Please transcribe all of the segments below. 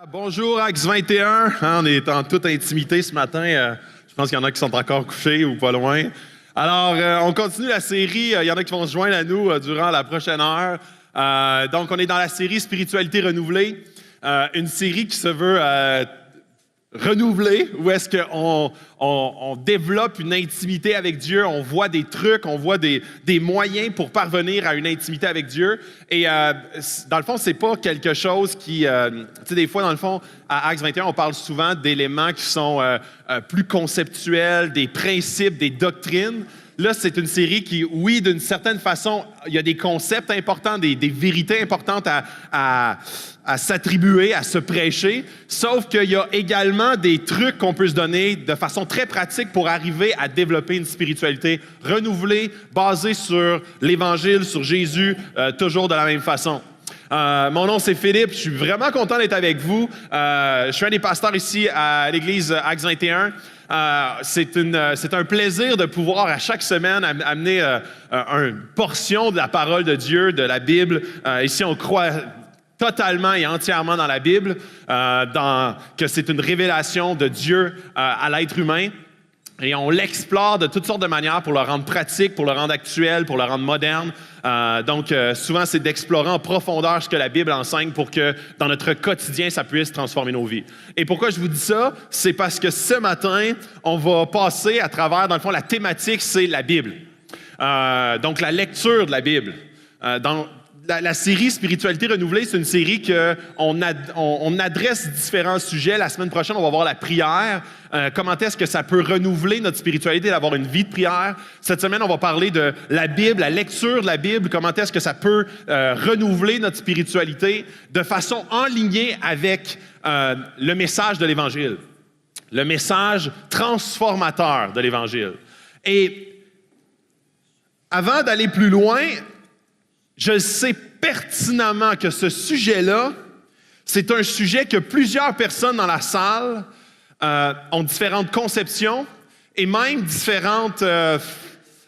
Bonjour Acts 21, on est en toute intimité ce matin, je pense qu'il y en a qui sont encore couchés ou pas loin. Alors, on continue la série, il y en a qui vont se joindre à nous durant la prochaine heure. Donc, on est dans la série Spiritualité renouvelée, une série qui se veut renouvelée, où est-ce qu'on développe une intimité avec Dieu, on voit des trucs, on voit des moyens pour parvenir à une intimité avec Dieu. Et dans le fond, c'est pas quelque chose qui... tu sais, des fois, dans le fond, à Acts 21, on parle souvent d'éléments qui sont plus conceptuels, des principes, des doctrines. Là, c'est une série qui, oui, d'une certaine façon, il y a des concepts importants, des vérités importantes à s'attribuer, à se prêcher, sauf qu'il y a également des trucs qu'on peut se donner de façon très pratique pour arriver à développer une spiritualité renouvelée, basée sur l'Évangile, sur Jésus, toujours de la même façon. Mon nom, c'est Philippe. Je suis vraiment content d'être avec vous. Je suis un des pasteurs ici à l'église Acts 21. C'est un plaisir de pouvoir à chaque semaine amener une portion de la parole de Dieu, de la Bible. Ici, on croit totalement et entièrement dans la Bible, que c'est une révélation de Dieu à l'être humain. Et on l'explore de toutes sortes de manières pour le rendre pratique, pour le rendre actuel, pour le rendre moderne. Donc, souvent, c'est d'explorer en profondeur ce que la Bible enseigne pour que, dans notre quotidien, ça puisse transformer nos vies. Et pourquoi je vous dis ça? C'est parce que ce matin, on va passer à travers, dans le fond, la thématique, c'est la Bible. Donc, la lecture de la Bible. Dans la série Spiritualité renouvelée, c'est une série qu'on adresse différents sujets. La semaine prochaine, on va voir la prière. Comment est-ce que ça peut renouveler notre spiritualité, d'avoir une vie de prière. Cette semaine, on va parler de la Bible, la lecture de la Bible. Comment est-ce que ça peut renouveler notre spiritualité de façon enlignée avec le message de l'Évangile, le message transformateur de l'Évangile. Et avant d'aller plus loin, je sais pertinemment que ce sujet-là, c'est un sujet que plusieurs personnes dans la salle ont différentes conceptions et même différentes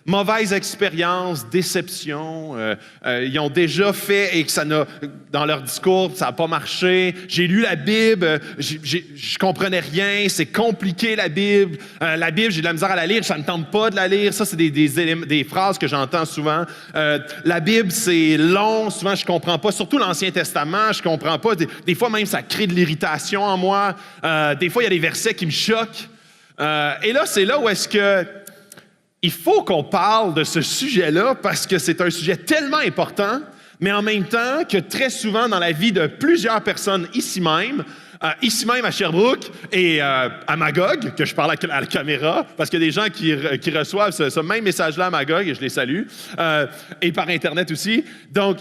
mauvaises expériences, déceptions. Ils ont déjà fait et que dans leur discours, ça n'a pas marché. J'ai lu la Bible, je comprenais rien, c'est compliqué la Bible. La Bible, j'ai de la misère à la lire, ça ne me tente pas de la lire. Ça, c'est des phrases que j'entends souvent. La Bible, c'est long, souvent je ne comprends pas, surtout l'Ancien Testament, je ne comprends pas. Des fois même, ça crée de l'irritation en moi. Des fois, il y a des versets qui me choquent. Et là, c'est là où est-ce que il faut qu'on parle de ce sujet-là parce que c'est un sujet tellement important, mais en même temps que très souvent dans la vie de plusieurs personnes ici même à Sherbrooke et à Magog, que je parle à la caméra, parce qu'il y a des gens qui reçoivent ce même message-là à Magog, et je les salue, et par Internet aussi. Donc,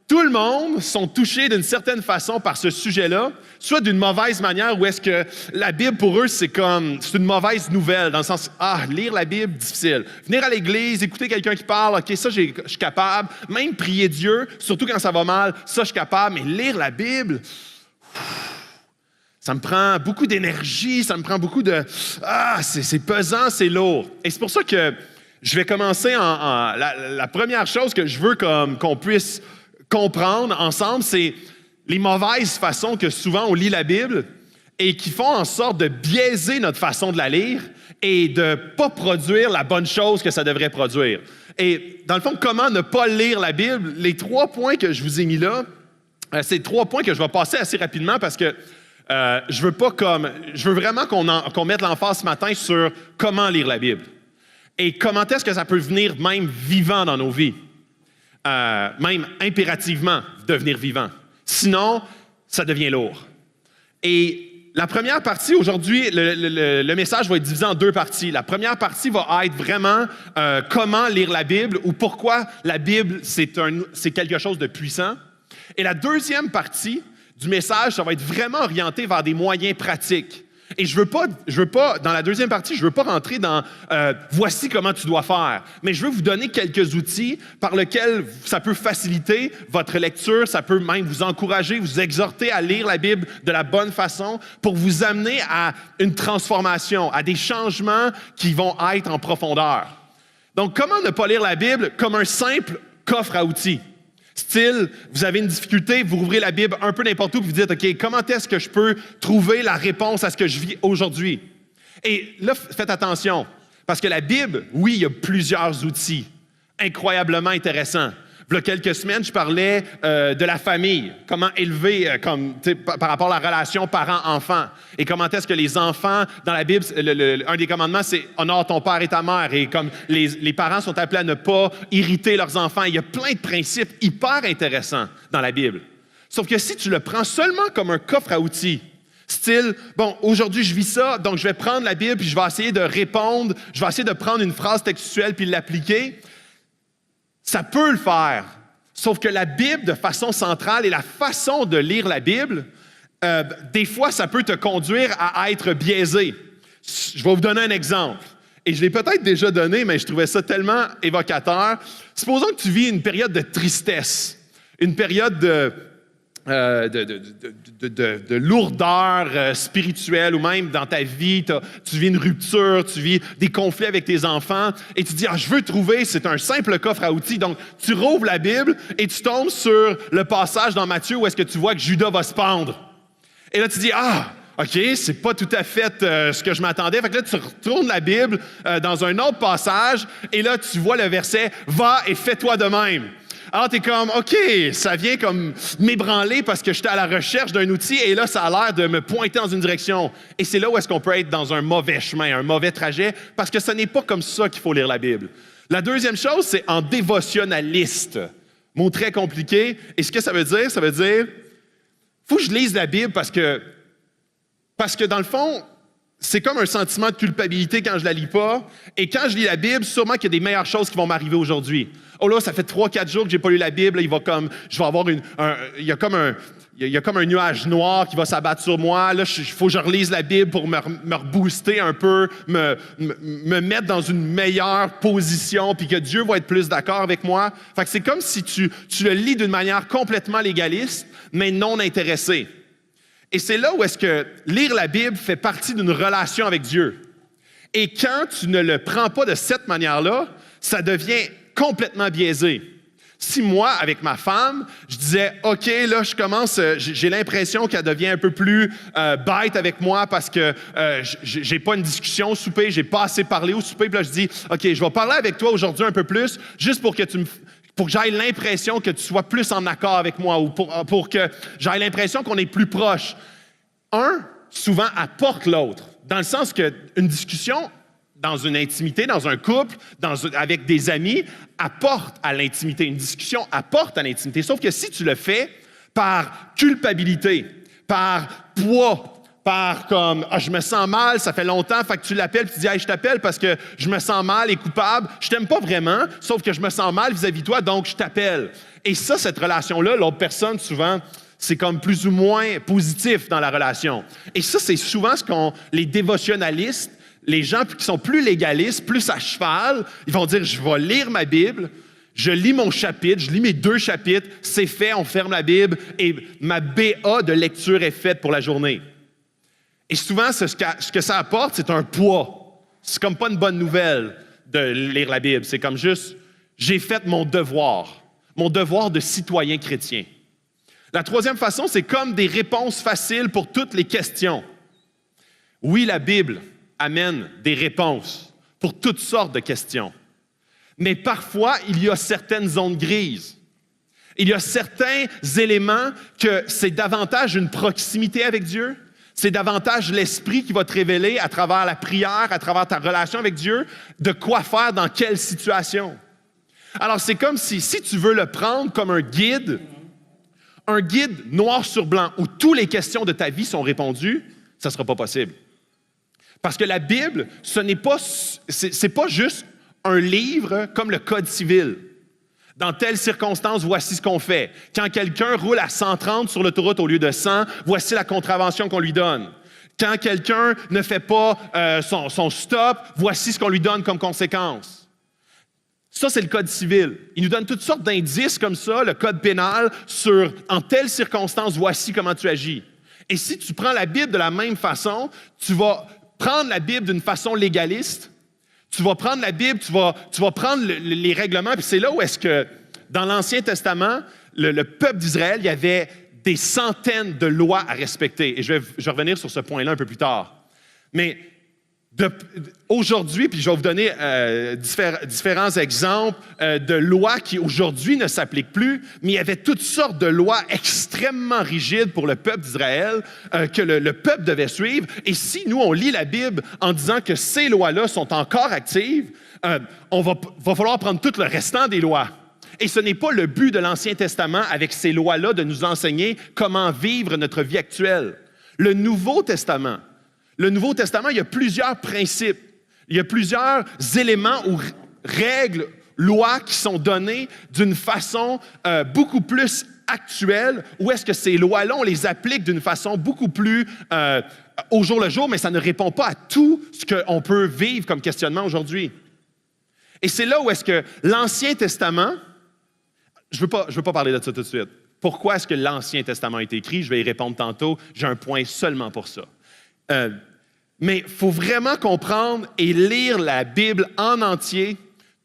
tout le monde sont touchés d'une certaine façon par ce sujet-là, soit d'une mauvaise manière, où est-ce que la Bible, pour eux, c'est une mauvaise nouvelle, dans le sens, lire la Bible, difficile. Venir à l'église, écouter quelqu'un qui parle, OK, ça, je suis capable. Même prier Dieu, surtout quand ça va mal, ça, je suis capable. Mais lire la Bible, ça me prend beaucoup d'énergie, ça me prend beaucoup de... c'est pesant, c'est lourd. Et c'est pour ça que je vais commencer la première chose que je veux qu'on puisse comprendre ensemble, c'est les mauvaises façons que souvent on lit la Bible et qui font en sorte de biaiser notre façon de la lire et de ne pas produire la bonne chose que ça devrait produire. Et dans le fond, comment ne pas lire la Bible? Les 3 points que je vous ai mis là, c'est 3 points que je vais passer assez rapidement parce que je veux vraiment qu'on mette l'emphase ce matin sur comment lire la Bible et comment est-ce que ça peut venir même vivant dans nos vies. Même impérativement devenir vivant. Sinon, ça devient lourd. Et la première partie, aujourd'hui, le message va être divisé en 2 parties. La première partie va être vraiment comment lire la Bible ou pourquoi la Bible, c'est quelque chose de puissant. Et la deuxième partie du message, ça va être vraiment orienté vers des moyens pratiques. Et je veux pas, dans la deuxième partie, je veux pas rentrer dans voici comment tu dois faire, mais je veux vous donner quelques outils par lesquels ça peut faciliter votre lecture, ça peut même vous encourager, vous exhorter à lire la Bible de la bonne façon pour vous amener à une transformation, à des changements qui vont être en profondeur. Donc, comment ne pas lire la Bible comme un simple coffre à outils? Style, vous avez une difficulté, vous ouvrez la Bible un peu n'importe où, puis vous dites, OK, comment est-ce que je peux trouver la réponse à ce que je vis aujourd'hui? Et là, faites attention, parce que la Bible, oui, il y a plusieurs outils incroyablement intéressants. Il y a quelques semaines, je parlais de la famille, comment élever par rapport à la relation parent-enfant. Et comment est-ce que les enfants, dans la Bible, un des commandements, c'est « honore ton père et ta mère ». Et comme les parents sont appelés à ne pas irriter leurs enfants. Il y a plein de principes hyper intéressants dans la Bible. Sauf que si tu le prends seulement comme un coffre à outils, style, bon, aujourd'hui je vis ça, donc je vais prendre la Bible puis je vais essayer de répondre, je vais essayer de prendre une phrase textuelle puis l'appliquer, ça peut le faire, sauf que la Bible, de façon centrale, et la façon de lire la Bible, des fois, ça peut te conduire à être biaisé. Je vais vous donner un exemple. Et je l'ai peut-être déjà donné, mais je trouvais ça tellement évocateur. Supposons que tu vis une période de tristesse, une période de lourdeur spirituelle ou même dans ta vie, tu vis une rupture, tu vis des conflits avec tes enfants et tu dis « Ah, je veux trouver, c'est un simple coffre à outils. » Donc, tu rouvres la Bible et tu tombes sur le passage dans Matthieu où est-ce que tu vois que Judas va se pendre. Et là, tu dis « Ah, OK, c'est pas tout à fait ce que je m'attendais. » Fait que là, tu retournes la Bible dans un autre passage et là, tu vois le verset « Va et fais-toi de même. » Alors, t'es comme, OK, ça vient comme m'ébranler parce que j'étais à la recherche d'un outil et là, ça a l'air de me pointer dans une direction. Et c'est là où est-ce qu'on peut être dans un mauvais chemin, un mauvais trajet, parce que ce n'est pas comme ça qu'il faut lire la Bible. La deuxième chose, c'est en dévotionnaliste. Mot très compliqué. Et ce que ça veut dire, faut que je lise la Bible parce que dans le fond, c'est comme un sentiment de culpabilité quand je la lis pas. Et quand je lis la Bible, sûrement qu'il y a des meilleures choses qui vont m'arriver aujourd'hui. Oh là, ça fait 3-4 jours que j'ai pas lu la Bible. Il y a comme un nuage noir qui va s'abattre sur moi. Là, il faut que je relise la Bible pour me rebooster un peu, me mettre dans une meilleure position, puis que Dieu va être plus d'accord avec moi. Fait que c'est comme si tu le lis d'une manière complètement légaliste, mais non intéressée. Et c'est là où est-ce que lire la Bible fait partie d'une relation avec Dieu. Et quand tu ne le prends pas de cette manière-là, ça devient complètement biaisé. Si moi, avec ma femme, je disais, OK, là, j'ai l'impression qu'elle devient un peu plus bête avec moi parce que j'ai pas une discussion au souper, j'ai pas assez parlé au souper, puis là, je dis, OK, je vais parler avec toi aujourd'hui un peu plus, juste pour que j'aie l'impression que tu sois plus en accord avec moi ou pour que j'aie l'impression qu'on est plus proche. Un, souvent, apporte l'autre, dans le sens qu'une discussion dans une intimité, dans un couple, avec des amis, apporte à l'intimité. Une discussion apporte à l'intimité. Sauf que si tu le fais par culpabilité, par poids, par comme « Ah, je me sens mal, ça fait longtemps, fait que tu l'appelles, puis tu dis « Hey, je t'appelle parce que je me sens mal et coupable. Je t'aime pas vraiment, sauf que je me sens mal vis-à-vis de toi, donc je t'appelle. » Et ça, cette relation-là, l'autre personne, souvent, c'est comme plus ou moins positif dans la relation. Et ça, c'est souvent les dévotionnalistes, les gens qui sont plus légalistes, plus à cheval, ils vont dire « Je vais lire ma Bible, je lis mon chapitre, je lis mes 2 chapitres, c'est fait, on ferme la Bible et ma BA de lecture est faite pour la journée. » Et souvent, ce que ça apporte, c'est un poids. C'est comme pas une bonne nouvelle de lire la Bible. C'est comme juste, j'ai fait mon devoir de citoyen chrétien. La troisième façon, c'est comme des réponses faciles pour toutes les questions. Oui, la Bible amène des réponses pour toutes sortes de questions. Mais parfois, il y a certaines zones grises. Il y a certains éléments que c'est davantage une proximité avec Dieu. C'est davantage l'Esprit qui va te révéler à travers la prière, à travers ta relation avec Dieu, de quoi faire dans quelle situation. Alors, c'est comme si tu veux le prendre comme un guide noir sur blanc, où toutes les questions de ta vie sont répondues, ça ne sera pas possible. Parce que la Bible, c'est pas juste un livre comme le Code civil. Dans telle circonstance, voici ce qu'on fait. Quand quelqu'un roule à 130 sur l'autoroute au lieu de 100, voici la contravention qu'on lui donne. Quand quelqu'un ne fait pas son stop, voici ce qu'on lui donne comme conséquence. Ça, c'est le Code civil. Il nous donne toutes sortes d'indices comme ça, le Code pénal, sur en telle circonstance, voici comment tu agis. Et si tu prends la Bible de la même façon, tu vas prendre la Bible d'une façon légaliste. Tu vas prendre la Bible, tu vas prendre les règlements, puis c'est là où est-ce que, dans l'Ancien Testament, le peuple d'Israël, il y avait des centaines de lois à respecter. Et je vais revenir sur ce point-là un peu plus tard. Mais aujourd'hui, puis je vais vous donner différents exemples de lois qui aujourd'hui ne s'appliquent plus, mais il y avait toutes sortes de lois extrêmement rigides pour le peuple d'Israël que le peuple devait suivre. Et si nous, on lit la Bible en disant que ces lois-là sont encore actives, on va falloir prendre tout le restant des lois. Et ce n'est pas le but de l'Ancien Testament avec ces lois-là de nous enseigner comment vivre notre vie actuelle. Le Nouveau Testament, il y a plusieurs principes, il y a plusieurs éléments ou règles, lois qui sont données d'une façon beaucoup plus actuelle, où est-ce que ces lois-là, on les applique d'une façon beaucoup plus au jour le jour, mais ça ne répond pas à tout ce qu'on peut vivre comme questionnement aujourd'hui. Et c'est là où est-ce que l'Ancien Testament, je veux pas parler de ça tout de suite. Pourquoi est-ce que l'Ancien Testament a été écrit? Je vais y répondre tantôt. J'ai un point seulement pour ça. Mais il faut vraiment comprendre et lire la Bible en entier,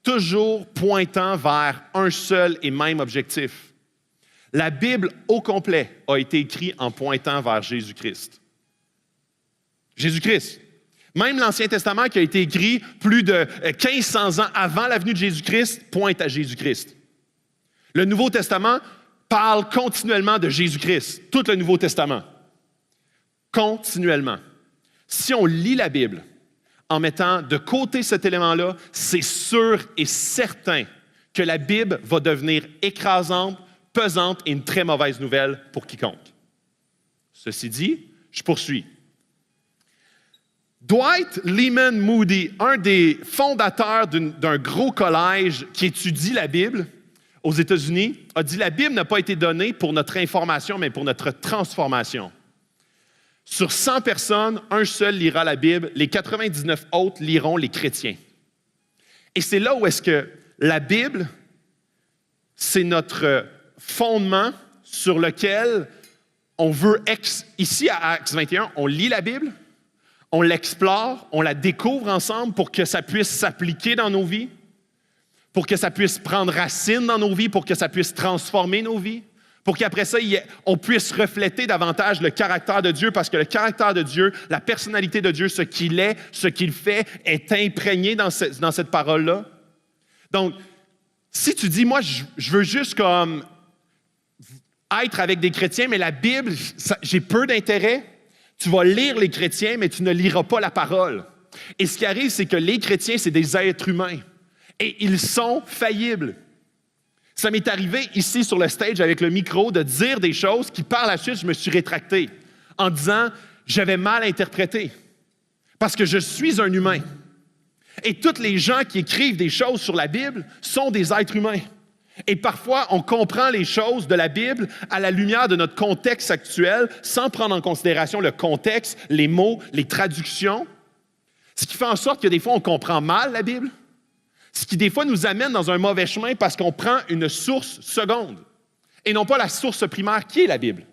toujours pointant vers un seul et même objectif. La Bible au complet a été écrite en pointant vers Jésus-Christ. Jésus-Christ. Même l'Ancien Testament qui a été écrit plus de 1500 ans avant la venue de Jésus-Christ pointe à Jésus-Christ. Le Nouveau Testament parle continuellement de Jésus-Christ, tout le Nouveau Testament. Continuellement. Si on lit la Bible en mettant de côté cet élément-là, c'est sûr et certain que la Bible va devenir écrasante, pesante et une très mauvaise nouvelle pour quiconque. Ceci dit, je poursuis. Dwight Lyman Moody, un des fondateurs d'un gros collège qui étudie la Bible aux États-Unis, a dit « La Bible n'a pas été donnée pour notre information, mais pour notre transformation. Sur 100 personnes, un seul lira la Bible, les 99 autres liront les chrétiens. » Et c'est là où est-ce que la Bible, c'est notre fondement sur lequel on veut, ici à Actes 21, on lit la Bible, on l'explore, on la découvre ensemble pour que ça puisse s'appliquer dans nos vies, pour que ça puisse prendre racine dans nos vies, pour que ça puisse transformer nos vies, pour qu'après ça, on puisse refléter davantage le caractère de Dieu, parce que le caractère de Dieu, la personnalité de Dieu, ce qu'il est, ce qu'il fait, est imprégné dans cette parole-là. Donc, si tu dis, moi, je veux juste comme être avec des chrétiens, mais la Bible, j'ai peu d'intérêt, tu vas lire les chrétiens, mais tu ne liras pas la parole. Et ce qui arrive, c'est que les chrétiens, c'est des êtres humains. Et ils sont faillibles. Ça m'est arrivé ici sur le stage avec le micro de dire des choses qui, par la suite, je me suis rétracté en disant « j'avais mal interprété ». Parce que je suis un humain. Et tous les gens qui écrivent des choses sur la Bible sont des êtres humains. Et parfois, on comprend les choses de la Bible à la lumière de notre contexte actuel sans prendre en considération le contexte, les mots, les traductions. Ce qui fait en sorte que des fois, on comprend mal la Bible. Ce qui, des fois, nous amène dans un mauvais chemin parce qu'on prend une source seconde et non pas la source primaire qui est la Bible.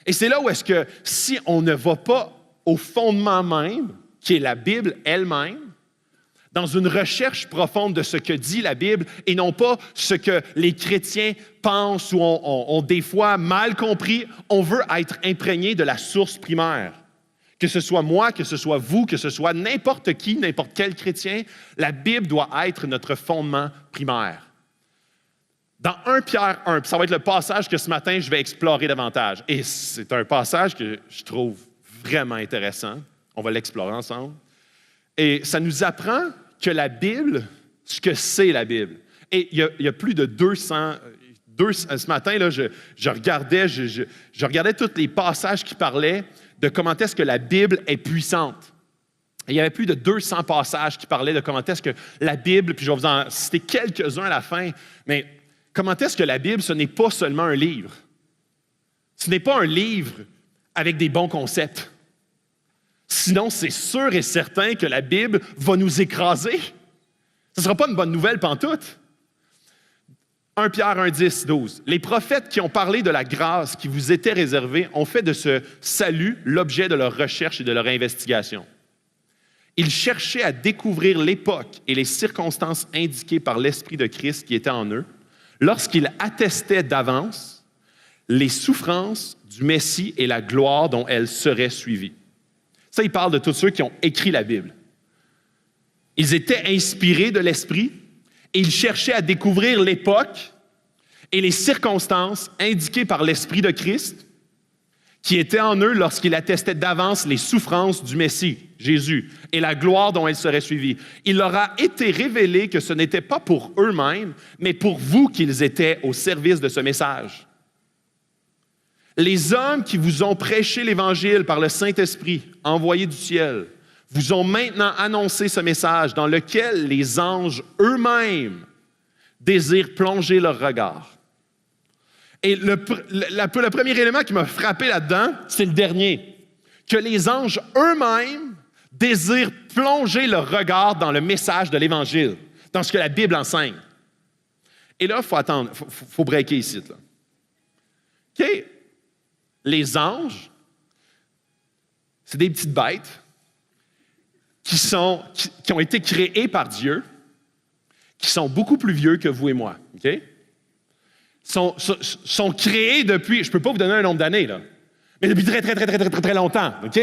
Et c'est là où est-ce que, si on ne va pas au fondement même, qui est la Bible elle-même, dans une recherche profonde de ce que dit la Bible et non pas ce que les chrétiens pensent ou ont des fois mal compris, on veut être imprégné de la source primaire. Que ce soit moi, que ce soit vous, que ce soit n'importe qui, n'importe quel chrétien, la Bible doit être notre fondement primaire. Dans 1 Pierre 1, ça va être le passage que ce matin, je vais explorer davantage. Et c'est un passage que je trouve vraiment intéressant. On va l'explorer ensemble. Et ça nous apprend que la Bible, ce que c'est la Bible. Et il y a plus de 200... ce matin, là, je regardais tous les passages qui parlaient de comment est-ce que la Bible est puissante. Et il y avait plus de 200 passages qui parlaient de comment est-ce que la Bible, puis je vais vous en citer quelques-uns à la fin, mais comment est-ce que la Bible, ce n'est pas seulement un livre. Ce n'est pas un livre avec des bons concepts. Sinon, c'est sûr et certain que la Bible va nous écraser. Ce ne sera pas une bonne nouvelle pantoute. 1 Pierre 1, 10, 12. Les prophètes qui ont parlé de la grâce qui vous était réservée ont fait de ce salut l'objet de leur recherche et de leur investigation. Ils cherchaient à découvrir l'époque et les circonstances indiquées par l'Esprit de Christ qui était en eux, lorsqu'il attestait d'avance les souffrances du Messie et la gloire dont elles seraient suivies. Ça, il parle de tous ceux qui ont écrit la Bible. Ils étaient inspirés de l'Esprit et ils cherchaient à découvrir l'époque et les circonstances indiquées par l'Esprit de Christ qui étaient en eux lorsqu'il attestait d'avance les souffrances du Messie, Jésus, et la gloire dont elles seraient suivies. Il leur a été révélé que ce n'était pas pour eux-mêmes, mais pour vous qu'ils étaient au service de ce message. Les hommes qui vous ont prêché l'Évangile par le Saint-Esprit, envoyé du ciel, vous ont maintenant annoncé ce message dans lequel les anges eux-mêmes désirent plonger leur regard. Et le premier élément qui m'a frappé là-dedans, c'est le dernier. Que les anges eux-mêmes désirent plonger leur regard dans le message de l'Évangile, dans ce que la Bible enseigne. Et là, il faut attendre, il faut breaker ici. Là. OK? Les anges, c'est des petites bêtes qui ont été créés par Dieu, qui sont beaucoup plus vieux que vous et moi. OK? Sont créés depuis, je ne peux pas vous donner un nombre d'années, là, mais depuis très, très, très, très, très, très, très longtemps. OK?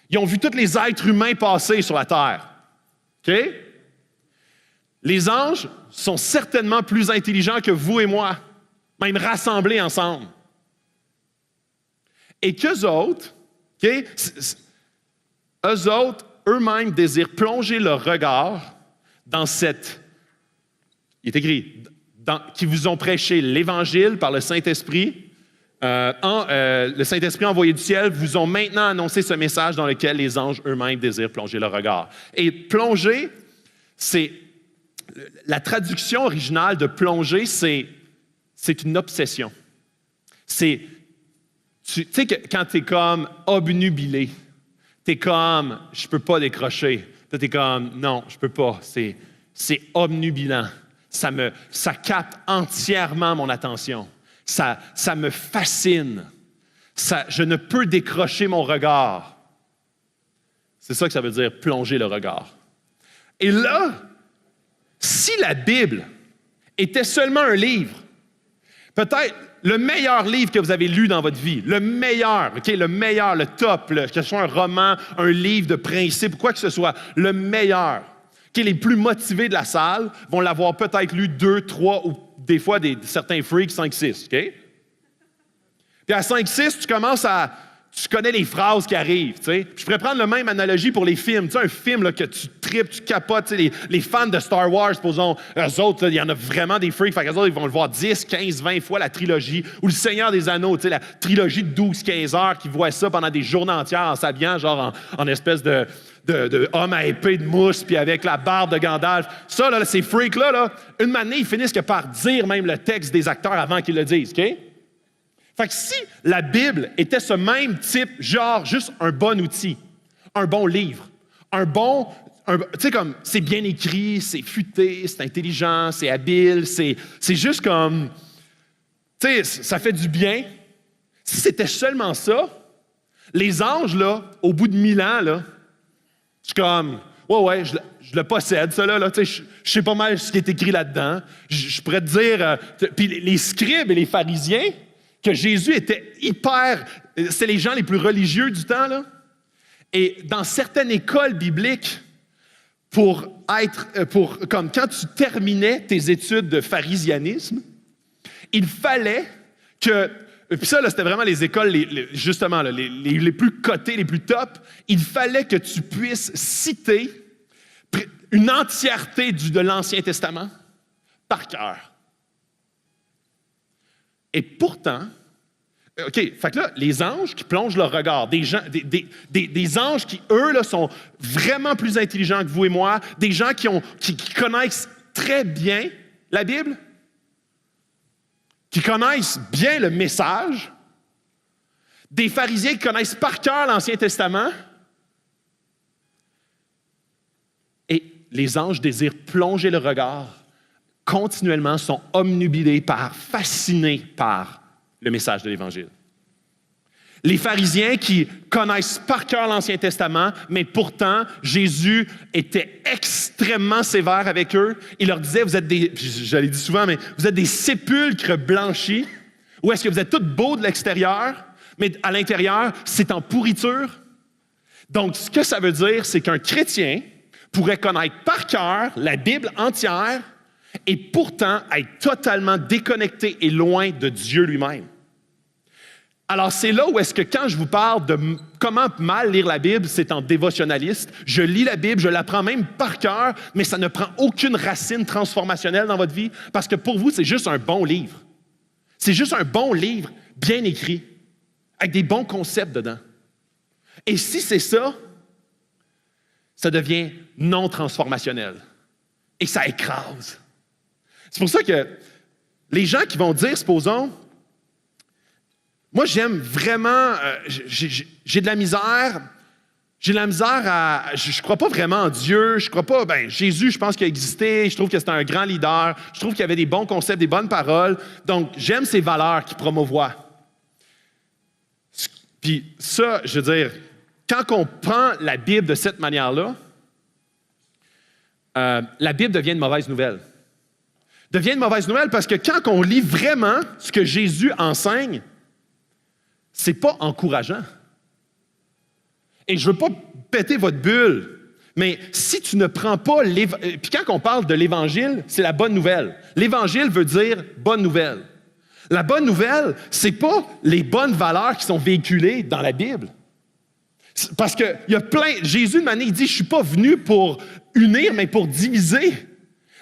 Ils ont vu tous les êtres humains passer sur la Terre. OK? Les anges sont certainement plus intelligents que vous et moi, même rassemblés ensemble. Et qu'eux autres, OK? Eux autres, eux-mêmes désirent plonger leur regard dans cette... Il est écrit... qui vous ont prêché l'Évangile par le Saint-Esprit. Le Saint-Esprit envoyé du ciel vous ont maintenant annoncé ce message dans lequel les anges eux-mêmes désirent plonger leur regard. Et plonger, c'est... La traduction originale de plonger, c'est une obsession. Tu sais que quand tu es comme obnubilé, tu es comme, je peux pas décrocher. Tu es comme, non, je peux pas. C'est obnubilant. Ça capte entièrement mon attention. Ça me fascine. Je ne peux décrocher mon regard. C'est ça que ça veut dire, plonger le regard. Et là, si la Bible était seulement un livre, peut-être le meilleur livre que vous avez lu dans votre vie, le meilleur, OK, le meilleur, le top, que ce soit un roman, un livre de principe, quoi que ce soit, le meilleur, OK, les plus motivés de la salle vont l'avoir peut-être lu 2, 3 ou des fois certains freaks 5, 6, OK? Puis à 5, 6, tu connais les phrases qui arrivent, tu sais. Je pourrais prendre la même analogie pour les films. Tu sais, un film là, que tu tripes, tu capotes, tu sais, les fans de Star Wars, supposons, eux autres, il y en a vraiment des freaks, fait qu'eux autres, ils vont le voir 10, 15, 20 fois la trilogie, ou le Seigneur des Anneaux, tu sais, la trilogie de 12, 15 heures, qui voient ça pendant des journées entières en s'habillant, genre en espèce de homme à épée de mousse, puis avec la barbe de Gandalf. Ça, là, ces freaks-là, une manée, ils finissent que par dire même le texte des acteurs avant qu'ils le disent, OK? Fait que si la Bible était ce même type, genre juste un bon outil, un bon livre, tu sais, comme, c'est bien écrit, c'est futé, c'est intelligent, c'est habile, c'est juste comme, tu sais, ça fait du bien. Si c'était seulement ça, les anges, là, au bout de 1000 ans, là, je suis comme, ouais, je le possède, ça, là, tu sais, je sais pas mal ce qui est écrit là-dedans. Je pourrais te dire, puis les scribes et les pharisiens, que Jésus était c'est les gens les plus religieux du temps, là. Et dans certaines écoles bibliques, comme quand tu terminais tes études de pharisianisme, il fallait que, puis ça, là, c'était vraiment les écoles, justement, là, les plus cotées, les plus top, il fallait que tu puisses citer une entièreté de l'Ancien Testament par cœur. Et pourtant, OK, fait que là, les anges qui plongent leur regard, des anges qui, eux, là, sont vraiment plus intelligents que vous et moi, des gens qui connaissent très bien la Bible, qui connaissent bien le message, des pharisiens qui connaissent par cœur l'Ancien Testament, et les anges désirent plonger le regard continuellement, sont omnubilés fascinés par le message de l'Évangile. Les pharisiens qui connaissent par cœur l'Ancien Testament, mais pourtant, Jésus était extrêmement sévère avec eux. Il leur disait, vous êtes des, je l'ai dit souvent, mais vous êtes des sépulcres blanchis, ou est-ce que vous êtes tous beaux de l'extérieur, mais à l'intérieur, c'est en pourriture? Donc, ce que ça veut dire, c'est qu'un chrétien pourrait connaître par cœur la Bible entière et pourtant être totalement déconnecté et loin de Dieu lui-même. Alors, c'est là où est-ce que quand je vous parle de comment mal lire la Bible, c'est en dévotionnaliste. Je lis la Bible, je l'apprends même par cœur, mais ça ne prend aucune racine transformationnelle dans votre vie parce que pour vous, c'est juste un bon livre. C'est juste un bon livre, bien écrit, avec des bons concepts dedans. Et si c'est ça, ça devient non transformationnel. Et ça écrase. C'est pour ça que les gens qui vont dire, supposons, moi, j'aime vraiment, j'ai de la misère à, je crois pas vraiment en Dieu, je crois pas, Jésus, je pense qu'il a existé, je trouve que c'était un grand leader, je trouve qu'il y avait des bons concepts, des bonnes paroles, donc j'aime ces valeurs qu'il promouvoit. Puis ça, je veux dire, quand on prend la Bible de cette manière-là, la Bible devient une mauvaise nouvelle. Devient une mauvaise nouvelle parce que quand on lit vraiment ce que Jésus enseigne, c'est pas encourageant. Et je veux pas péter votre bulle, mais si tu ne prends pas puis quand on parle de l'Évangile, c'est la bonne nouvelle. L'Évangile veut dire bonne nouvelle. La bonne nouvelle, c'est pas les bonnes valeurs qui sont véhiculées dans la Bible. Parce que il y a Jésus, une année, il dit, je suis pas venu pour unir, mais pour diviser.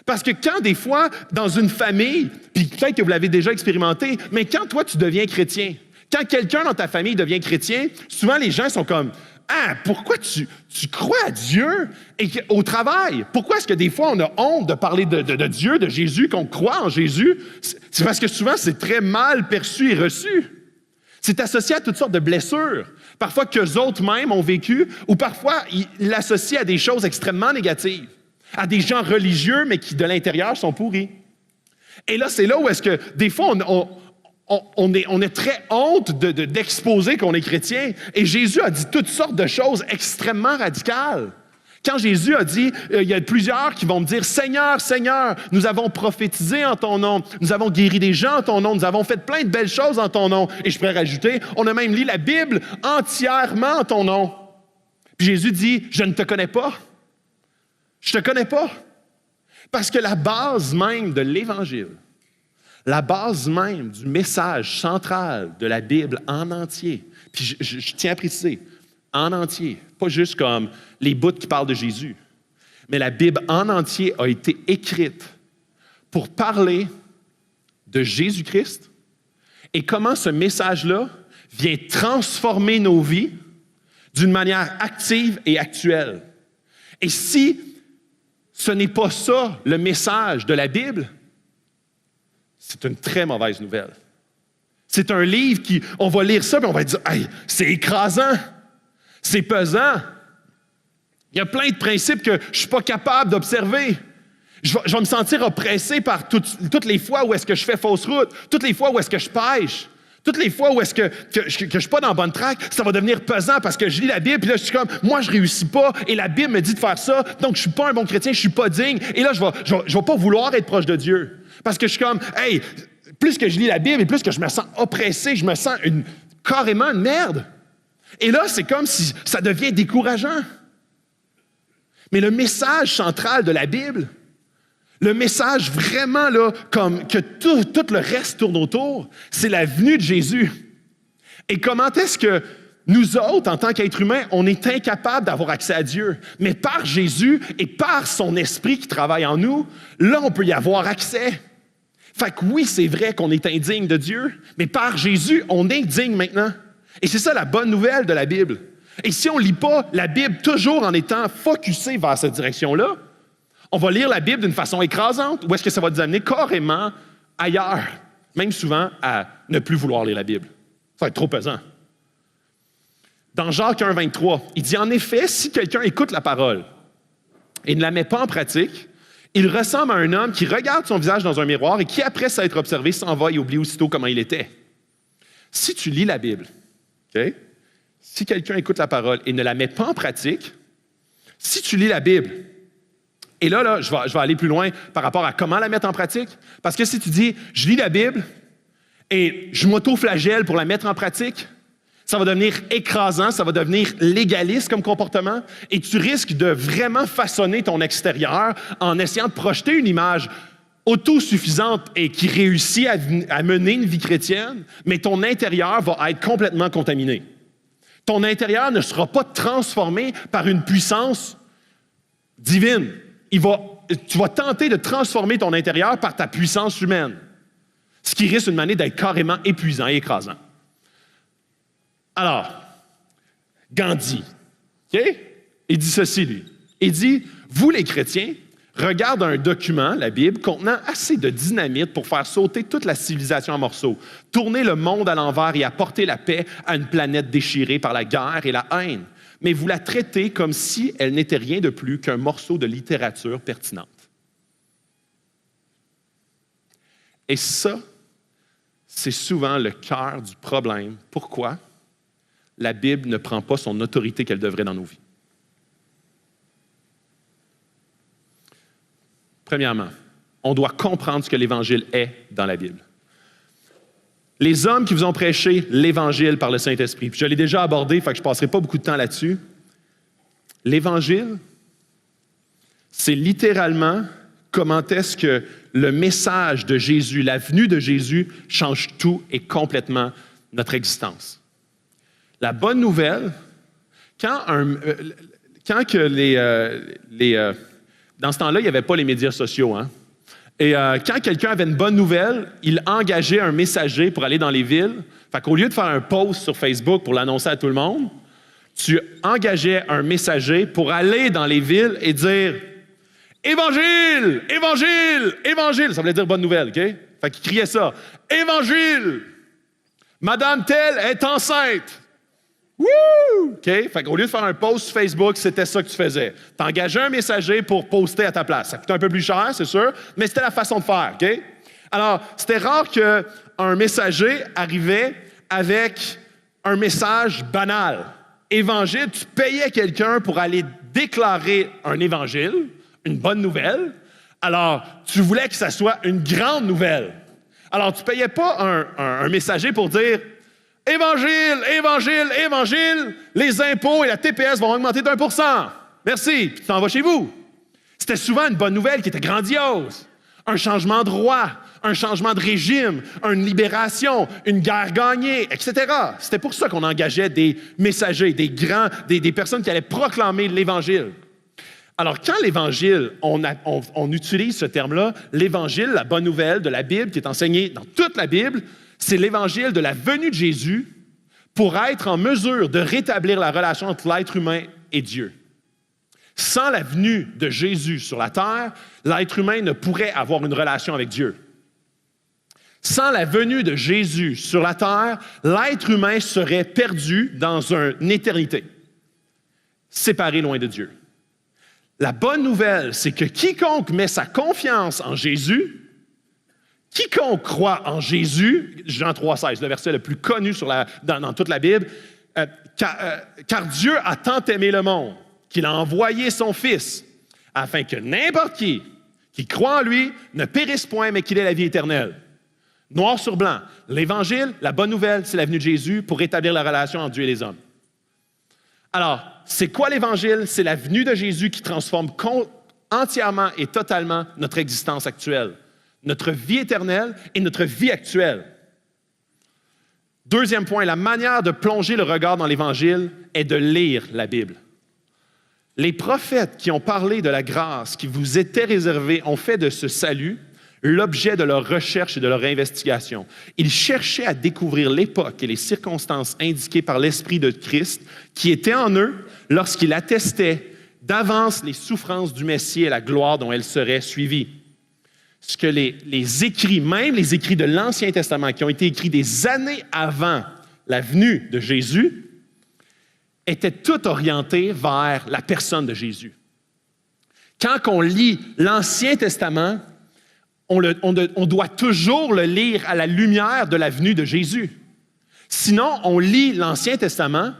Parce que quand des fois, dans une famille, puis peut-être que vous l'avez déjà expérimenté, mais quand toi, tu deviens chrétien, quand quelqu'un dans ta famille devient chrétien, souvent les gens sont comme « Ah, pourquoi tu crois à Dieu et au travail? Pourquoi est-ce que des fois on a honte de parler de Dieu, de Jésus, qu'on croit en Jésus? » C'est parce que souvent c'est très mal perçu et reçu. C'est associé à toutes sortes de blessures, parfois qu'eux autres mêmes ont vécu, ou parfois ils l'associent à des choses extrêmement négatives, à des gens religieux mais qui de l'intérieur sont pourris. Et là, c'est là où est-ce que des fois on est très honte d'exposer qu'on est chrétien. Et Jésus a dit toutes sortes de choses extrêmement radicales. Quand Jésus a dit, il y a plusieurs qui vont me dire, « Seigneur, Seigneur, nous avons prophétisé en ton nom, nous avons guéri des gens en ton nom, nous avons fait plein de belles choses en ton nom. » Et je pourrais rajouter, on a même lu la Bible entièrement en ton nom. Puis Jésus dit, « Je ne te connais pas. Je te connais pas. » Parce que la base même de l'Évangile, la base même du message central de la Bible en entier, puis je tiens à préciser, en entier, pas juste comme les bouts qui parlent de Jésus, mais la Bible en entier a été écrite pour parler de Jésus-Christ et comment ce message-là vient transformer nos vies d'une manière active et actuelle. Et si ce n'est pas ça le message de la Bible, c'est une très mauvaise nouvelle. C'est un livre on va lire ça et on va dire, hey, c'est écrasant, c'est pesant. Il y a plein de principes que je ne suis pas capable d'observer. Je vais me sentir oppressé par toutes les fois où est-ce que je fais fausse route, toutes les fois où est-ce que je pêche, toutes les fois où est-ce que je ne suis pas dans la bonne track, ça va devenir pesant parce que je lis la Bible, puis là, je suis comme, moi, je ne réussis pas, et la Bible me dit de faire ça, donc je ne suis pas un bon chrétien, je ne suis pas digne, et là, je vais pas vouloir être proche de Dieu. Parce que je suis comme, hey, plus que je lis la Bible et plus que je me sens oppressé, je me sens carrément une merde. Et là, c'est comme si ça devient décourageant. Mais le message central de la Bible, le message vraiment là, comme que tout le reste tourne autour, c'est la venue de Jésus. Et comment est-ce que nous autres, en tant qu'êtres humains, on est incapables d'avoir accès à Dieu. Mais par Jésus et par son esprit qui travaille en nous, là, on peut y avoir accès. Fait que oui, c'est vrai qu'on est indigne de Dieu, mais par Jésus, on est digne maintenant. Et c'est ça la bonne nouvelle de la Bible. Et si on ne lit pas la Bible toujours en étant focusé vers cette direction-là, on va lire la Bible d'une façon écrasante, ou est-ce que ça va nous amener carrément ailleurs, même souvent à ne plus vouloir lire la Bible. Ça va être trop pesant. Dans Jacques 1, 23, il dit « En effet, si quelqu'un écoute la parole et ne la met pas en pratique, il ressemble à un homme qui regarde son visage dans un miroir et qui, après s'être observé, s'en va et oublie aussitôt comment il était. » Si tu lis la Bible OK? Si quelqu'un écoute la parole et ne la met pas en pratique, si tu lis la Bible, et là, je vais aller plus loin par rapport à comment la mettre en pratique, parce que si tu dis, je lis la Bible et je m'auto-flagelle pour la mettre en pratique, ça va devenir écrasant, ça va devenir légaliste comme comportement, et tu risques de vraiment façonner ton extérieur en essayant de projeter une image autosuffisante et qui réussit à mener une vie chrétienne, mais ton intérieur va être complètement contaminé. Ton intérieur ne sera pas transformé par une puissance divine. Tu vas tenter de transformer ton intérieur par ta puissance humaine, ce qui risque une manière d'être carrément épuisant et écrasant. Alors, Gandhi, OK? Il dit ceci, lui. Il dit, vous les chrétiens, regardez un document, la Bible, contenant assez de dynamite pour faire sauter toute la civilisation en morceaux, tourner le monde à l'envers et apporter la paix à une planète déchirée par la guerre et la haine. Mais vous la traitez comme si elle n'était rien de plus qu'un morceau de littérature pertinente. Et ça, c'est souvent le cœur du problème. Pourquoi la Bible ne prend pas son autorité qu'elle devrait dans nos vies? Premièrement, on doit comprendre ce que l'Évangile est dans la Bible. Les hommes qui vous ont prêché l'Évangile par le Saint-Esprit, puis je l'ai déjà abordé, fait que je ne passerai pas beaucoup de temps là-dessus. L'Évangile, c'est littéralement comment est-ce que le message de Jésus, la venue de Jésus, change tout et complètement notre existence. La bonne nouvelle, dans ce temps-là, il n'y avait pas les médias sociaux, hein? Et quand quelqu'un avait une bonne nouvelle, il engageait un messager pour aller dans les villes. Fait qu'au lieu de faire un post sur Facebook pour l'annoncer à tout le monde, tu engageais un messager pour aller dans les villes et dire « Évangile! Évangile! Évangile! » Ça voulait dire bonne nouvelle, OK? Fait qu'il criait ça. « Évangile! Madame telle est enceinte! » Wouh! OK? Fait qu'au lieu de faire un post sur Facebook, c'était ça que tu faisais. Tu engageais un messager pour poster à ta place. Ça coûtait un peu plus cher, c'est sûr, mais c'était la façon de faire. OK? Alors, c'était rare qu'un messager arrivait avec un message banal. Évangile, tu payais quelqu'un pour aller déclarer un évangile, une bonne nouvelle. Alors, tu voulais que ça soit une grande nouvelle. Alors, tu ne payais pas un messager pour dire « Évangile, évangile, évangile, les impôts et la TPS vont augmenter d'1%. Merci, puis tu t'en vas chez vous. » C'était souvent une bonne nouvelle qui était grandiose. Un changement de roi, un changement de régime, une libération, une guerre gagnée, etc. C'était pour ça qu'on engageait des messagers, des personnes qui allaient proclamer l'Évangile. Alors, quand l'Évangile, on utilise ce terme-là, l'Évangile, la bonne nouvelle de la Bible, qui est enseignée dans toute la Bible, c'est l'Évangile de la venue de Jésus pour être en mesure de rétablir la relation entre l'être humain et Dieu. Sans la venue de Jésus sur la terre, l'être humain ne pourrait avoir une relation avec Dieu. Sans la venue de Jésus sur la terre, l'être humain serait perdu dans une éternité, séparé loin de Dieu. La bonne nouvelle, c'est que quiconque met sa confiance en Jésus, quiconque croit en Jésus, Jean 3,16, le verset le plus connu dans toute la Bible, car Dieu a tant aimé le monde qu'il a envoyé son Fils, afin que n'importe qui croit en lui ne périsse point, mais qu'il ait la vie éternelle. Noir sur blanc, l'Évangile, la bonne nouvelle, c'est la venue de Jésus pour rétablir la relation entre Dieu et les hommes. Alors, c'est quoi l'Évangile? C'est la venue de Jésus qui transforme entièrement et totalement notre existence actuelle, notre vie éternelle et notre vie actuelle. Deuxième point, la manière de plonger le regard dans l'Évangile est de lire la Bible. Les prophètes qui ont parlé de la grâce qui vous était réservée ont fait de ce salut l'objet de leur recherche et de leur investigation. Ils cherchaient à découvrir l'époque et les circonstances indiquées par l'Esprit de Christ qui était en eux lorsqu'il attestait d'avance les souffrances du Messie et la gloire dont elles seraient suivies. Ce que les écrits, même les écrits de l'Ancien Testament, qui ont été écrits des années avant la venue de Jésus, étaient tout orientés vers la personne de Jésus. Quand on lit l'Ancien Testament, on doit toujours le lire à la lumière de la venue de Jésus. Sinon, on lit l'Ancien Testament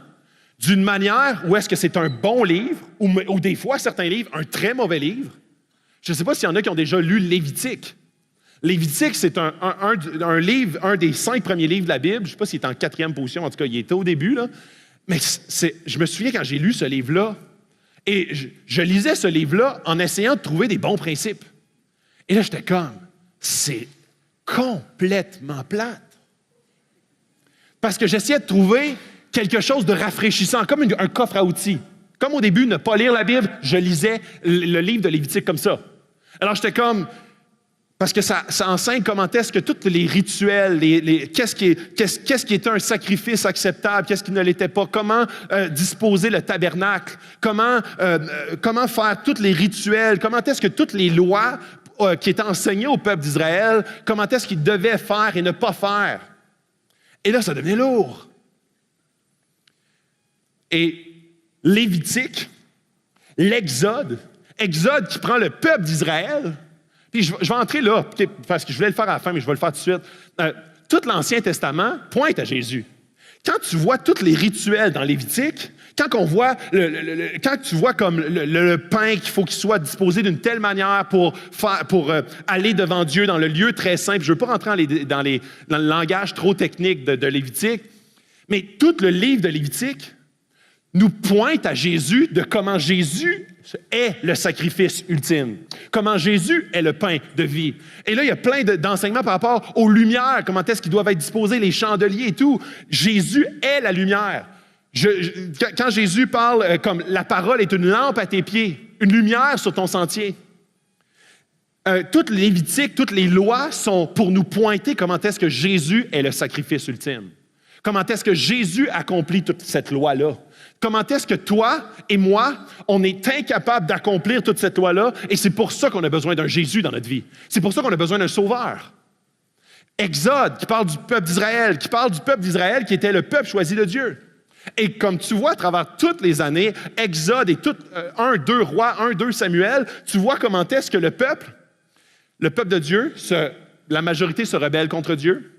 d'une manière où est-ce que c'est un bon livre, ou des fois, certains livres, un très mauvais livre. Je ne sais pas s'il y en a qui ont déjà lu Lévitique. Lévitique, c'est un livre, un des 5 premiers livres de la Bible. Je ne sais pas s'il est en 4e position, en tout cas, il était au début, là. Mais je me souviens quand j'ai lu ce livre-là, et je lisais ce livre-là en essayant de trouver des bons principes. Et là, j'étais comme, c'est complètement plate. Parce que j'essayais de trouver quelque chose de rafraîchissant, comme un coffre à outils. Comme au début, ne pas lire la Bible, je lisais le livre de Lévitique comme ça. Alors, j'étais comme... Parce que ça enseigne comment est-ce que tous les rituels, qu'est-ce qui était un sacrifice acceptable, qu'est-ce qui ne l'était pas, comment disposer le tabernacle, comment faire tous les rituels, comment est-ce que toutes les lois qui étaient enseignées au peuple d'Israël, comment est-ce qu'ils devaient faire et ne pas faire. Et là, ça devenait lourd. Et Lévitique, l'Exode qui prend le peuple d'Israël. Puis je vais entrer là, parce que je voulais le faire à la fin, mais je vais le faire tout de suite. Tout l'Ancien Testament pointe à Jésus. Quand tu vois tous les rituels dans Lévitique, quand tu vois comme le pain qu'il faut qu'il soit disposé d'une telle manière pour aller devant Dieu dans le lieu très simple, je ne veux pas rentrer dans le langage trop technique de Lévitique, mais tout le livre de Lévitique nous pointe à Jésus de comment Jésus est le sacrifice ultime, comment Jésus est le pain de vie. Et là, il y a plein d'enseignements par rapport aux lumières, comment est-ce qu'ils doivent être disposés, les chandeliers et tout. Jésus est la lumière. Quand Jésus parle comme la parole est une lampe à tes pieds, une lumière sur ton sentier, toutes les Lévitiques, toutes les lois sont pour nous pointer comment est-ce que Jésus est le sacrifice ultime. Comment est-ce que Jésus accomplit toute cette loi-là? Comment est-ce que toi et moi, on est incapable d'accomplir toute cette loi-là, et c'est pour ça qu'on a besoin d'un Jésus dans notre vie. C'est pour ça qu'on a besoin d'un sauveur. Exode, qui parle du peuple d'Israël, qui était le peuple choisi de Dieu. Et comme tu vois à travers toutes les années, Exode et 1-2 Rois, 1-2 Samuel, tu vois comment est-ce que le peuple de Dieu, la majorité se rebelle contre Dieu,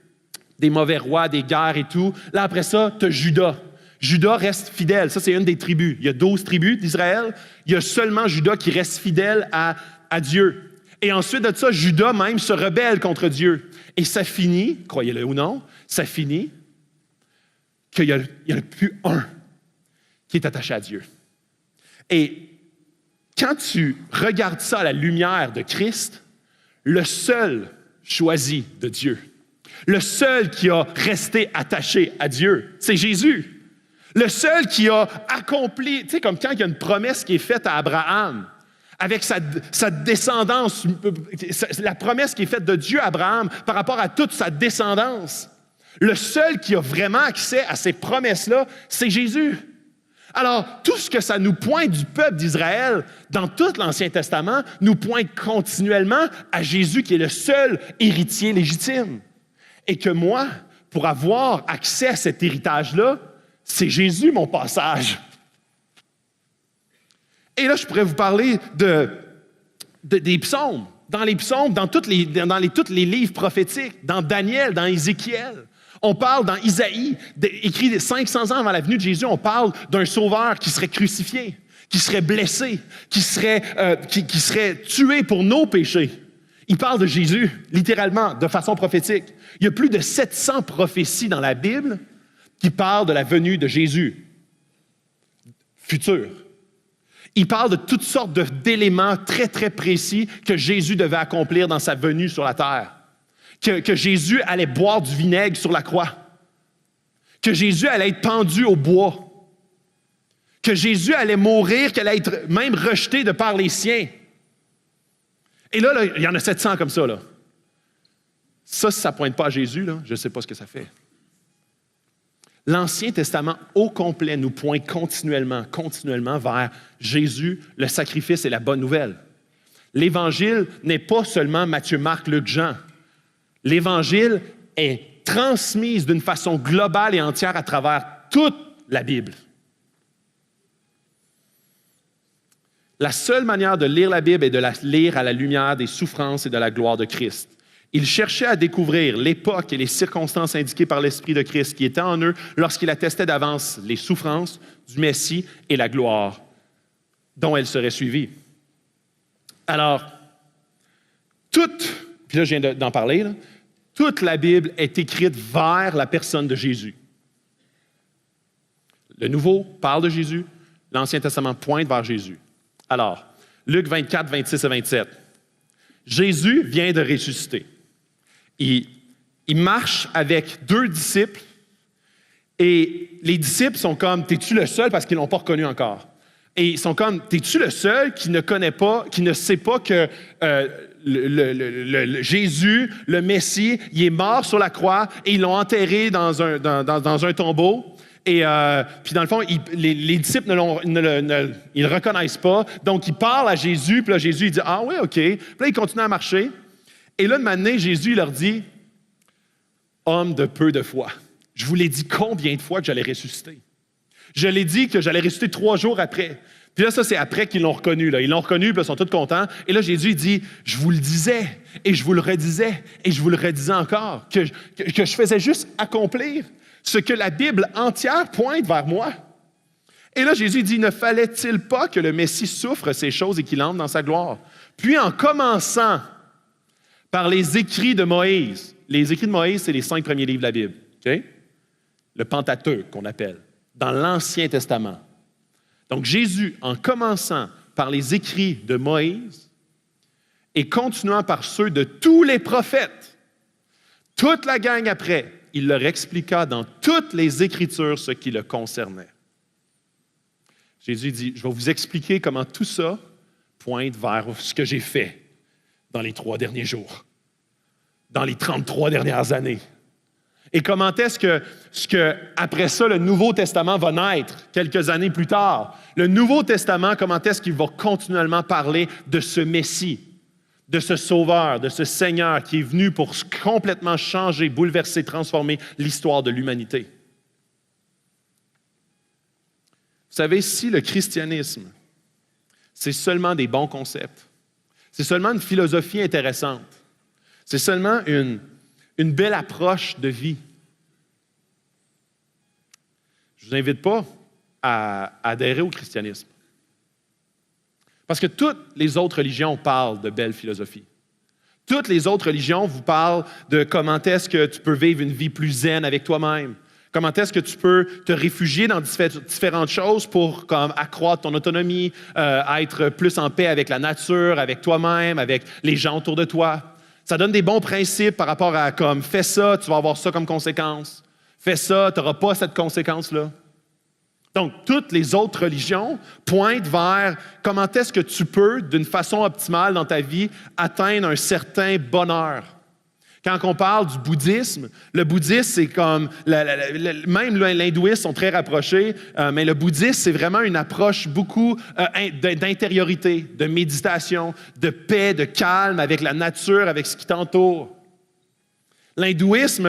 des mauvais rois, des guerres et tout. Là, après ça, tu as Juda. Juda reste fidèle. Ça, c'est une des tribus. Il y a 12 tribus d'Israël. Il y a seulement Juda qui reste fidèle à Dieu. Et ensuite de ça, Juda même se rebelle contre Dieu. Et ça finit, croyez-le ou non, ça finit qu'il n'y en a plus un qui est attaché à Dieu. Et quand tu regardes ça à la lumière de Christ, le seul choisi de Dieu, le seul qui a resté attaché à Dieu, c'est Jésus. Le seul qui a accompli, tu sais, comme quand il y a une promesse qui est faite à Abraham, avec sa descendance, la promesse qui est faite de Dieu à Abraham par rapport à toute sa descendance. Le seul qui a vraiment accès à ces promesses-là, c'est Jésus. Alors, tout ce que ça nous pointe du peuple d'Israël dans tout l'Ancien Testament nous pointe continuellement à Jésus qui est le seul héritier légitime. Et que moi, pour avoir accès à cet héritage-là, c'est Jésus, mon passage. Et là, je pourrais vous parler des psaumes. Dans les psaumes, dans tous les livres prophétiques, dans Daniel, dans Ézéchiel. On parle dans Isaïe, écrit 500 ans avant la venue de Jésus, on parle d'un sauveur qui serait crucifié, qui serait blessé, qui serait tué pour nos péchés. Il parle de Jésus, littéralement, de façon prophétique. Il y a plus de 700 prophéties dans la Bible qui parle de la venue de Jésus, futur. Il parle de toutes sortes d'éléments très, très précis que Jésus devait accomplir dans sa venue sur la terre. Que Jésus allait boire du vinaigre sur la croix. Que Jésus allait être pendu au bois. Que Jésus allait mourir, qu'il allait être même rejeté de par les siens. Et là, il y en a 700 comme ça. Là. Ça, si ça ne pointe pas à Jésus, là, je ne sais pas ce que ça fait. L'Ancien Testament au complet nous pointe continuellement vers Jésus, le sacrifice et la bonne nouvelle. L'Évangile n'est pas seulement Matthieu, Marc, Luc, Jean. L'Évangile est transmise d'une façon globale et entière à travers toute la Bible. La seule manière de lire la Bible est de la lire à la lumière des souffrances et de la gloire de Christ. Ils cherchaient à découvrir l'époque et les circonstances indiquées par l'Esprit de Christ qui était en eux lorsqu'il attestait d'avance les souffrances du Messie et la gloire dont elle serait suivie. Alors, puis là je viens d'en parler, là, toute la Bible est écrite vers la personne de Jésus. Le Nouveau parle de Jésus, l'Ancien Testament pointe vers Jésus. Alors, Luc 24, 26 et 27. Jésus vient de ressusciter. Il marche avec 2 disciples et les disciples sont comme, t'es-tu le seul parce qu'ils ne l'ont pas reconnu encore? Et ils sont comme, t'es-tu le seul qui ne connaît pas, qui ne sait pas que Jésus, le Messie, il est mort sur la croix et ils l'ont enterré dans un tombeau? Et puis dans le fond, les disciples ils le reconnaissent pas. Donc, ils parlent à Jésus, puis là, Jésus, il dit « Ah oui, OK. » Puis là, ils continuent à marcher. Et là, de manière, Jésus il leur dit « Homme de peu de foi, je vous l'ai dit combien de fois que j'allais ressusciter? Je l'ai dit que j'allais ressusciter 3 jours après. » Puis là, ça, c'est après qu'ils l'ont reconnu. Là. Ils l'ont reconnu, puis ils sont tous contents. Et là, Jésus, il dit « Je vous le disais, et je vous le redisais, et je vous le redisais encore, que je faisais juste accomplir ce que la Bible entière pointe vers moi. » Et là, Jésus dit, ne fallait-il pas que le Messie souffre ces choses et qu'il entre dans sa gloire? Puis en commençant par les écrits de Moïse, les écrits de Moïse, c'est les 5 premiers livres de la Bible, okay? Le Pentateuque qu'on appelle, dans l'Ancien Testament. Donc Jésus, en commençant par les écrits de Moïse et continuant par ceux de tous les prophètes, toute la gang après, il leur expliqua dans toutes les Écritures ce qui le concernait. Jésus dit, je vais vous expliquer comment tout ça pointe vers ce que j'ai fait dans les 3 derniers jours, dans les 33 dernières années. Et comment est-ce que, après ça, le Nouveau Testament va naître quelques années plus tard. Le Nouveau Testament, comment est-ce qu'il va continuellement parler de ce Messie, de ce Sauveur, de ce Seigneur qui est venu pour complètement changer, bouleverser, transformer l'histoire de l'humanité. Vous savez, si le christianisme, c'est seulement des bons concepts, c'est seulement une philosophie intéressante, c'est seulement une belle approche de vie, je ne vous invite pas à adhérer au christianisme. Parce que toutes les autres religions parlent de belles philosophies. Toutes les autres religions vous parlent de comment est-ce que tu peux vivre une vie plus zen avec toi-même. Comment est-ce que tu peux te réfugier dans différentes choses pour accroître ton autonomie, être plus en paix avec la nature, avec toi-même, avec les gens autour de toi. Ça donne des bons principes par rapport à comme fais ça, tu vas avoir ça comme conséquence. Fais ça, tu n'auras pas cette conséquence-là. Donc, toutes les autres religions pointent vers comment est-ce que tu peux, d'une façon optimale dans ta vie, atteindre un certain bonheur. Quand on parle du bouddhisme, le bouddhisme, c'est comme, même l'hindouisme sont très rapprochés, mais le bouddhisme, c'est vraiment une approche beaucoup d'intériorité, de méditation, de paix, de calme avec la nature, avec ce qui t'entoure. L'hindouisme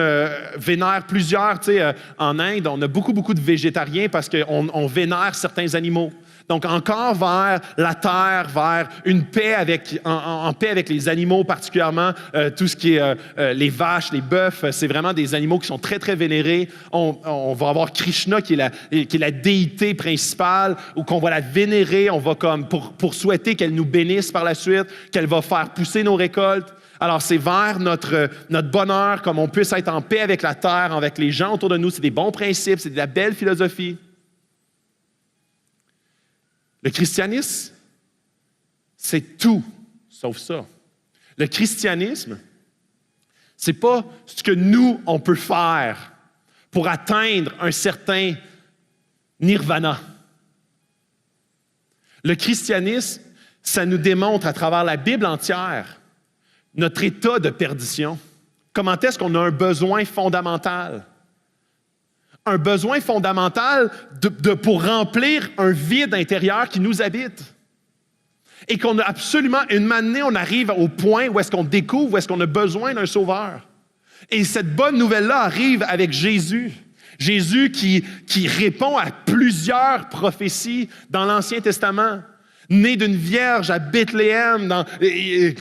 vénère plusieurs, en Inde, on a beaucoup de végétariens parce qu'on vénère certains animaux. Donc, encore vers la terre, vers une paix en paix avec les animaux, particulièrement tout ce qui est les vaches, les bœufs, c'est vraiment des animaux qui sont très, très vénérés. On va avoir Krishna qui est la déité principale, ou qu'on va la vénérer, on va comme pour souhaiter qu'elle nous bénisse par la suite, qu'elle va faire pousser nos récoltes. Alors, c'est vers notre bonheur, comme on puisse être en paix avec la terre, avec les gens autour de nous. C'est des bons principes, c'est de la belle philosophie. Le christianisme, c'est tout sauf ça. Le christianisme, c'est pas ce que nous, on peut faire pour atteindre un certain nirvana. Le christianisme, ça nous démontre à travers la Bible entière notre état de perdition. Comment est-ce qu'on a un besoin fondamental? Un besoin fondamental pour remplir un vide intérieur qui nous habite. Et qu'on a absolument, une année, on arrive au point où est-ce qu'on découvre, où est-ce qu'on a besoin d'un sauveur. Et cette bonne nouvelle-là arrive avec Jésus. Jésus qui répond à plusieurs prophéties dans l'Ancien Testament. né d'une vierge à Bethléem,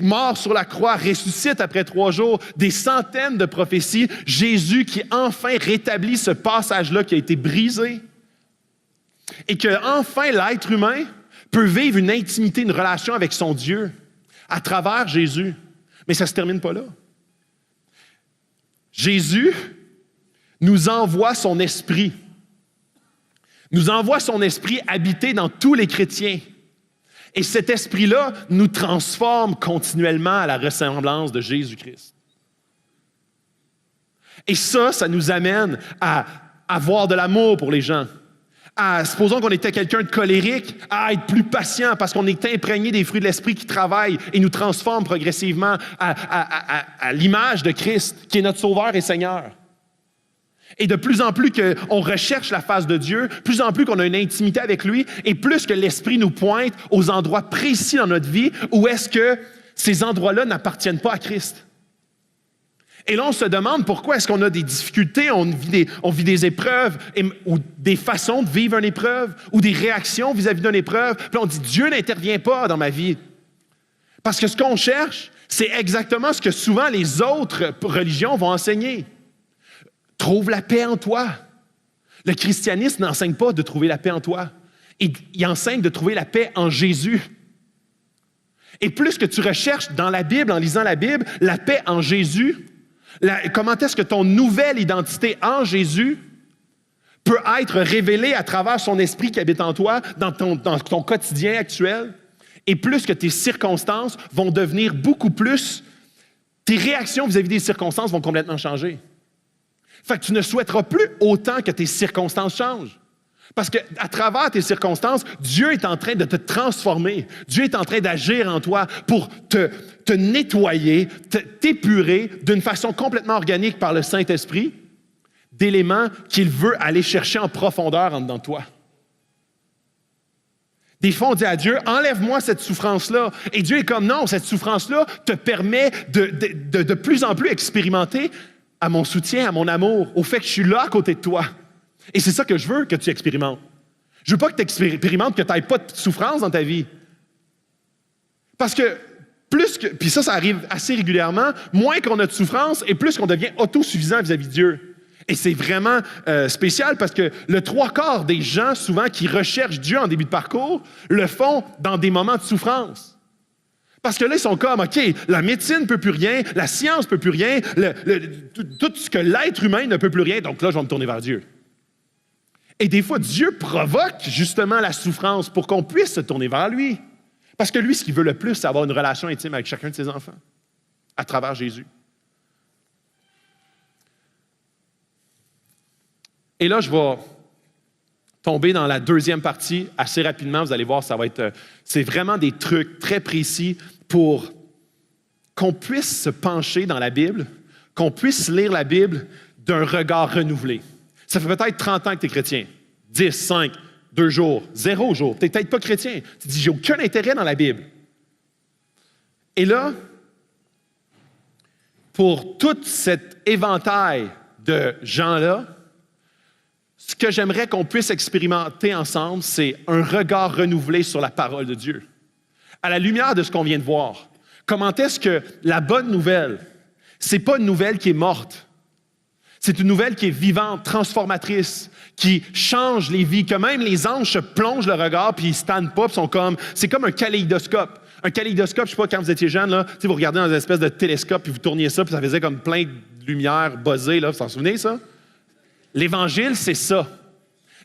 mort sur la croix, ressuscite après 3 jours, des centaines de prophéties, Jésus qui enfin rétablit ce passage-là qui a été brisé et que enfin l'être humain peut vivre une intimité, une relation avec son Dieu à travers Jésus. Mais ça ne se termine pas là. Jésus nous envoie son esprit. Nous envoie son esprit habiter dans tous les chrétiens. Et cet esprit-là nous transforme continuellement à la ressemblance de Jésus-Christ. Et ça nous amène à avoir de l'amour pour les gens. Supposons qu'on était quelqu'un de colérique, à être plus patient parce qu'on est imprégné des fruits de l'esprit qui travaillent et nous transforment progressivement à l'image de Christ, qui est notre Sauveur et Seigneur. Et de plus en plus qu'on recherche la face de Dieu, plus en plus qu'on a une intimité avec lui, et plus que l'Esprit nous pointe aux endroits précis dans notre vie où est-ce que ces endroits-là n'appartiennent pas à Christ. Et là, on se demande pourquoi est-ce qu'on a des difficultés, on vit des épreuves, ou des façons de vivre une épreuve, ou des réactions vis-à-vis d'une épreuve. Puis on dit, Dieu n'intervient pas dans ma vie. Parce que ce qu'on cherche, c'est exactement ce que souvent les autres religions vont enseigner. Trouve la paix en toi. Le christianisme n'enseigne pas de trouver la paix en toi. Il enseigne de trouver la paix en Jésus. Et plus que tu recherches dans la Bible, en lisant la Bible, la paix en Jésus, comment est-ce que ton nouvelle identité en Jésus peut être révélée à travers son esprit qui habite en toi, dans ton quotidien actuel, et plus que tes circonstances vont devenir beaucoup plus, tes réactions vis-à-vis des circonstances vont complètement changer. Fait que tu ne souhaiteras plus autant que tes circonstances changent. Parce qu'à travers tes circonstances, Dieu est en train de te transformer. Dieu est en train d'agir en toi pour te nettoyer, t'épurer d'une façon complètement organique par le Saint-Esprit d'éléments qu'il veut aller chercher en profondeur en dedans de toi. Des fois, on dit à Dieu, enlève-moi cette souffrance-là. Et Dieu est comme, non, cette souffrance-là te permet de plus en plus expérimenter à mon soutien, à mon amour, au fait que je suis là à côté de toi. Et c'est ça que je veux que tu expérimentes. Je veux pas que tu expérimentes que tu n'aies pas de souffrance dans ta vie. Parce que puis ça arrive assez régulièrement, moins qu'on a de souffrance et plus qu'on devient autosuffisant vis-à-vis de Dieu. Et c'est vraiment spécial parce que le 3/4 des gens, souvent, qui recherchent Dieu en début de parcours, le font dans des moments de souffrance. Parce que là, ils sont comme, OK, la médecine ne peut plus rien, la science ne peut plus rien, tout ce que l'être humain ne peut plus rien, donc là, je vais me tourner vers Dieu. Et des fois, Dieu provoque justement la souffrance pour qu'on puisse se tourner vers lui. Parce que lui, ce qu'il veut le plus, c'est avoir une relation intime avec chacun de ses enfants, à travers Jésus. Et là, je vais tomber dans la deuxième partie assez rapidement. Vous allez voir, c'est vraiment des trucs très précis pour qu'on puisse se pencher dans la Bible, qu'on puisse lire la Bible d'un regard renouvelé. Ça fait peut-être 30 ans que tu es chrétien. 10, 5, 2 jours, 0 jours. Tu n'es peut-être pas chrétien. Tu te dis, j'ai aucun intérêt dans la Bible. Et là, pour tout cet éventail de gens-là, ce que j'aimerais qu'on puisse expérimenter ensemble, c'est un regard renouvelé sur la parole de Dieu. À la lumière de ce qu'on vient de voir, comment est-ce que la bonne nouvelle, c'est pas une nouvelle qui est morte, c'est une nouvelle qui est vivante, transformatrice, qui change les vies, que même les anges se plongent le regard puis ils ne se tannent pas, puis sont comme, c'est comme un kaléidoscope. Un kaléidoscope, je ne sais pas, quand vous étiez jeune, là, vous regardez dans une espèce de télescope puis vous tourniez ça, puis ça faisait comme plein de lumière buzzée, là, vous vous en souvenez, ça? L'Évangile, c'est ça.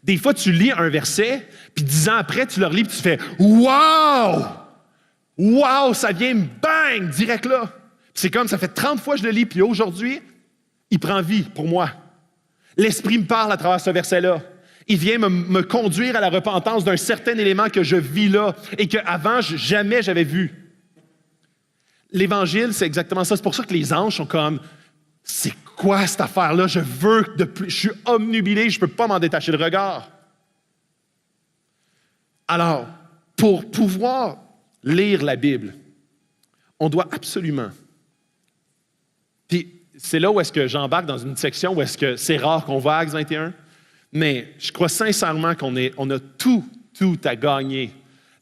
Des fois, tu lis un verset, puis 10 ans après, tu le relis, puis tu fais « Wow! Wow! » Ça vient bang! Direct là. C'est comme, ça fait 30 fois que je le lis, puis aujourd'hui, il prend vie pour moi. L'Esprit me parle à travers ce verset-là. Il vient me conduire à la repentance d'un certain élément que je vis là et qu'avant, jamais j'avais vu. L'Évangile, c'est exactement ça. C'est pour ça que les anges sont comme « C'est quoi cette affaire-là? Je veux de plus. Je suis omnubilé, je ne peux pas m'en détacher le regard. » Alors, pour pouvoir lire la Bible, on doit absolument. Puis, c'est là où est-ce que j'embarque dans une section où est-ce que c'est rare qu'on voit Acts 21, mais je crois sincèrement qu'on a tout à gagner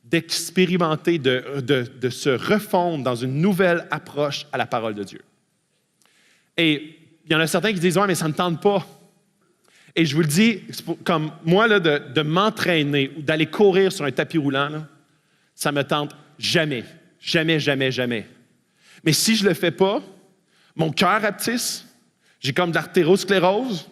d'expérimenter, de se refondre dans une nouvelle approche à la parole de Dieu. Et il y en a certains qui disent « Ouais, mais ça ne me tente pas. » Et je vous le dis, comme moi, là, de m'entraîner ou d'aller courir sur un tapis roulant, là, ça me tente jamais. Jamais, jamais, jamais. Mais si je ne le fais pas, mon cœur rapetisse, j'ai comme de l'artérosclérose,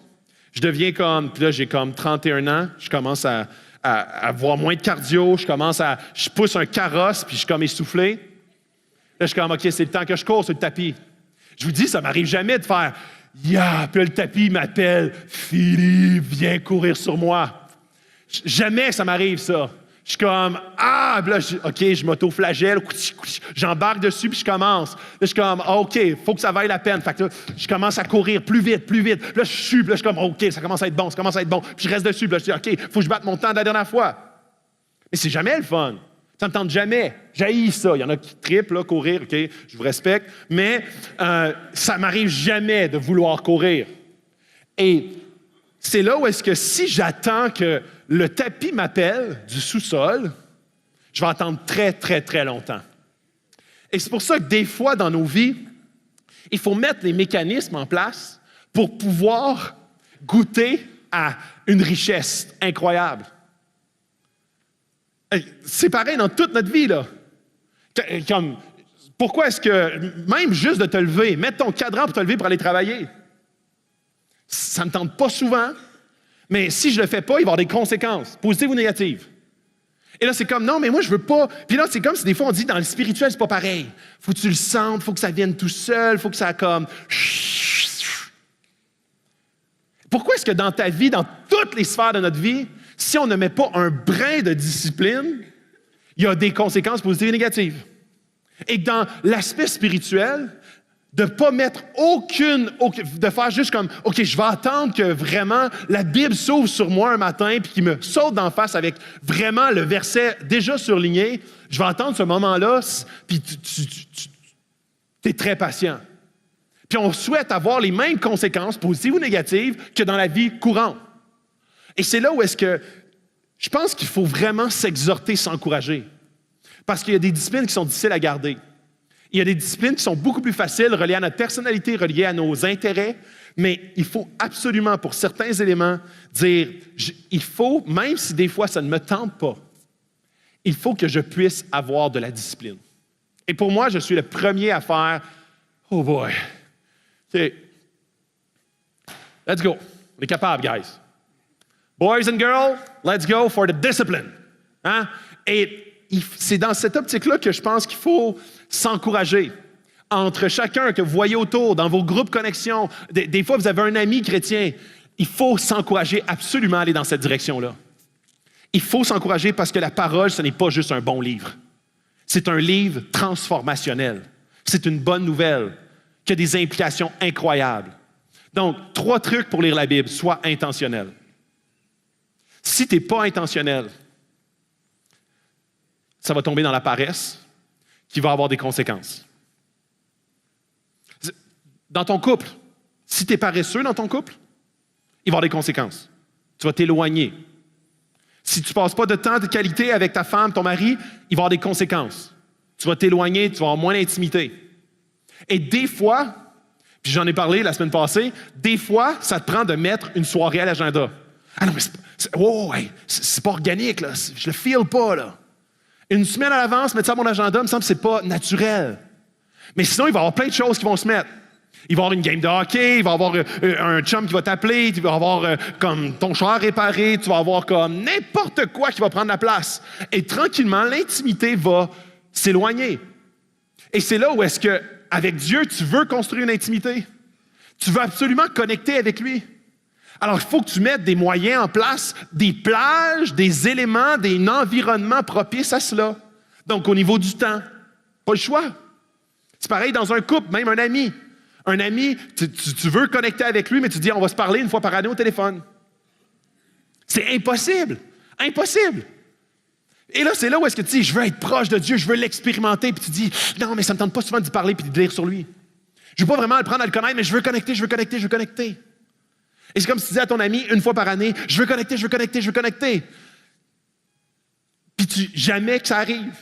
je deviens comme, puis là j'ai comme 31 ans, je commence à avoir moins de cardio, je pousse un carrosse, puis je suis comme essoufflé. Là, je suis comme, OK, c'est le temps que je cours sur le tapis. Je vous dis, ça m'arrive jamais de faire, yeah, puis là, le tapis m'appelle, Philippe, viens courir sur moi. Jamais ça m'arrive, ça. Je suis comme, ah, puis là, OK, je m'auto-flagelle, j'embarque dessus, puis je commence. Là, je suis comme, ah, OK, il faut que ça vaille la peine. Fait que là, je commence à courir plus vite. Puis là, je suis, puis là, je suis comme, OK, ça commence à être bon. Puis je reste dessus, puis là, je dis, OK, il faut que je batte mon temps de la dernière fois. Mais c'est jamais le fun. Ça me tente jamais. J'haïs ça. Il y en a qui trippent, là, courir, OK, je vous respecte. Mais ça m'arrive jamais de vouloir courir. Et c'est là où est-ce que si j'attends que le tapis m'appelle du sous-sol, je vais attendre très, très, très longtemps. Et c'est pour ça que des fois, dans nos vies, il faut mettre les mécanismes en place pour pouvoir goûter à une richesse incroyable. C'est pareil dans toute notre vie, là. Comme, pourquoi est-ce que, même juste de te lever, mettre ton cadran pour te lever pour aller travailler, ça ne me tente pas souvent, mais si je ne le fais pas, il va y avoir des conséquences, positives ou négatives. Et là, c'est comme, non, mais moi, je veux pas. Puis là, c'est comme si des fois, on dit, dans le spirituel, c'est pas pareil. Faut que tu le sentes, faut que ça vienne tout seul, faut que ça comme... Pourquoi est-ce que dans ta vie, dans toutes les sphères de notre vie, si on ne met pas un brin de discipline, il y a des conséquences positives et négatives. Et que dans l'aspect spirituel, de ne pas mettre de faire juste comme, OK, je vais attendre que vraiment la Bible s'ouvre sur moi un matin puis qu'il me saute d'en face avec vraiment le verset déjà surligné. Je vais attendre ce moment-là, puis tu es très patient. Puis on souhaite avoir les mêmes conséquences, positives ou négatives, que dans la vie courante. Et c'est là où est-ce que je pense qu'il faut vraiment s'exhorter, s'encourager. Parce qu'il y a des disciplines qui sont difficiles à garder. Il y a des disciplines qui sont beaucoup plus faciles, reliées à notre personnalité, reliées à nos intérêts, mais il faut absolument, pour certains éléments, dire, il faut, même si des fois ça ne me tente pas, il faut que je puisse avoir de la discipline. Et pour moi, je suis le premier à faire, oh boy, let's go, on est capable, guys. Boys and girls, let's go for the discipline. Hein? Et c'est dans cette optique-là que je pense qu'il faut s'encourager entre chacun que vous voyez autour, dans vos groupes connexion. Des fois, vous avez un ami chrétien. Il faut s'encourager absolument à aller dans cette direction-là. Il faut s'encourager parce que la parole, ce n'est pas juste un bon livre. C'est un livre transformationnel. C'est une bonne nouvelle qui a des implications incroyables. Donc, 3 trucs pour lire la Bible. Sois intentionnel. Si tu n'es pas intentionnel, ça va tomber dans la paresse qui va avoir des conséquences. Dans ton couple, si tu es paresseux dans ton couple, il va y avoir des conséquences. Tu vas t'éloigner. Si tu ne passes pas de temps de qualité avec ta femme, ton mari, il va y avoir des conséquences. Tu vas t'éloigner, tu vas avoir moins d'intimité. Et des fois, puis j'en ai parlé la semaine passée, des fois, ça te prend de mettre une soirée à l'agenda. Ah non, mais c'est pas organique, là. Je le feel pas, là. Une semaine à l'avance, mettre ça à mon agenda, il me semble que c'est pas naturel. Mais sinon, il va y avoir plein de choses qui vont se mettre. Il va y avoir une game de hockey, il va y avoir un chum qui va t'appeler, il va y avoir comme ton char réparé, tu vas avoir comme n'importe quoi qui va prendre la place. Et tranquillement, l'intimité va s'éloigner. Et c'est là où est-ce que, avec Dieu, tu veux construire une intimité. Tu veux absolument connecter avec lui. Alors, il faut que tu mettes des moyens en place, des plages, des éléments, des environnements propices à cela. Donc, au niveau du temps, pas le choix. C'est pareil dans un couple, même un ami. Un ami, tu veux connecter avec lui, mais tu dis, on va se parler une fois par année au téléphone. C'est impossible. Impossible. Et là, c'est là où est-ce que tu dis, je veux être proche de Dieu, je veux l'expérimenter, puis tu dis, non, mais ça ne me tente pas souvent d'y parler puis de lire sur lui. Je ne veux pas vraiment le prendre à le connaître, mais je veux connecter. Et c'est comme si tu disais à ton ami, une fois par année, je veux connecter. Puis Jamais que ça arrive.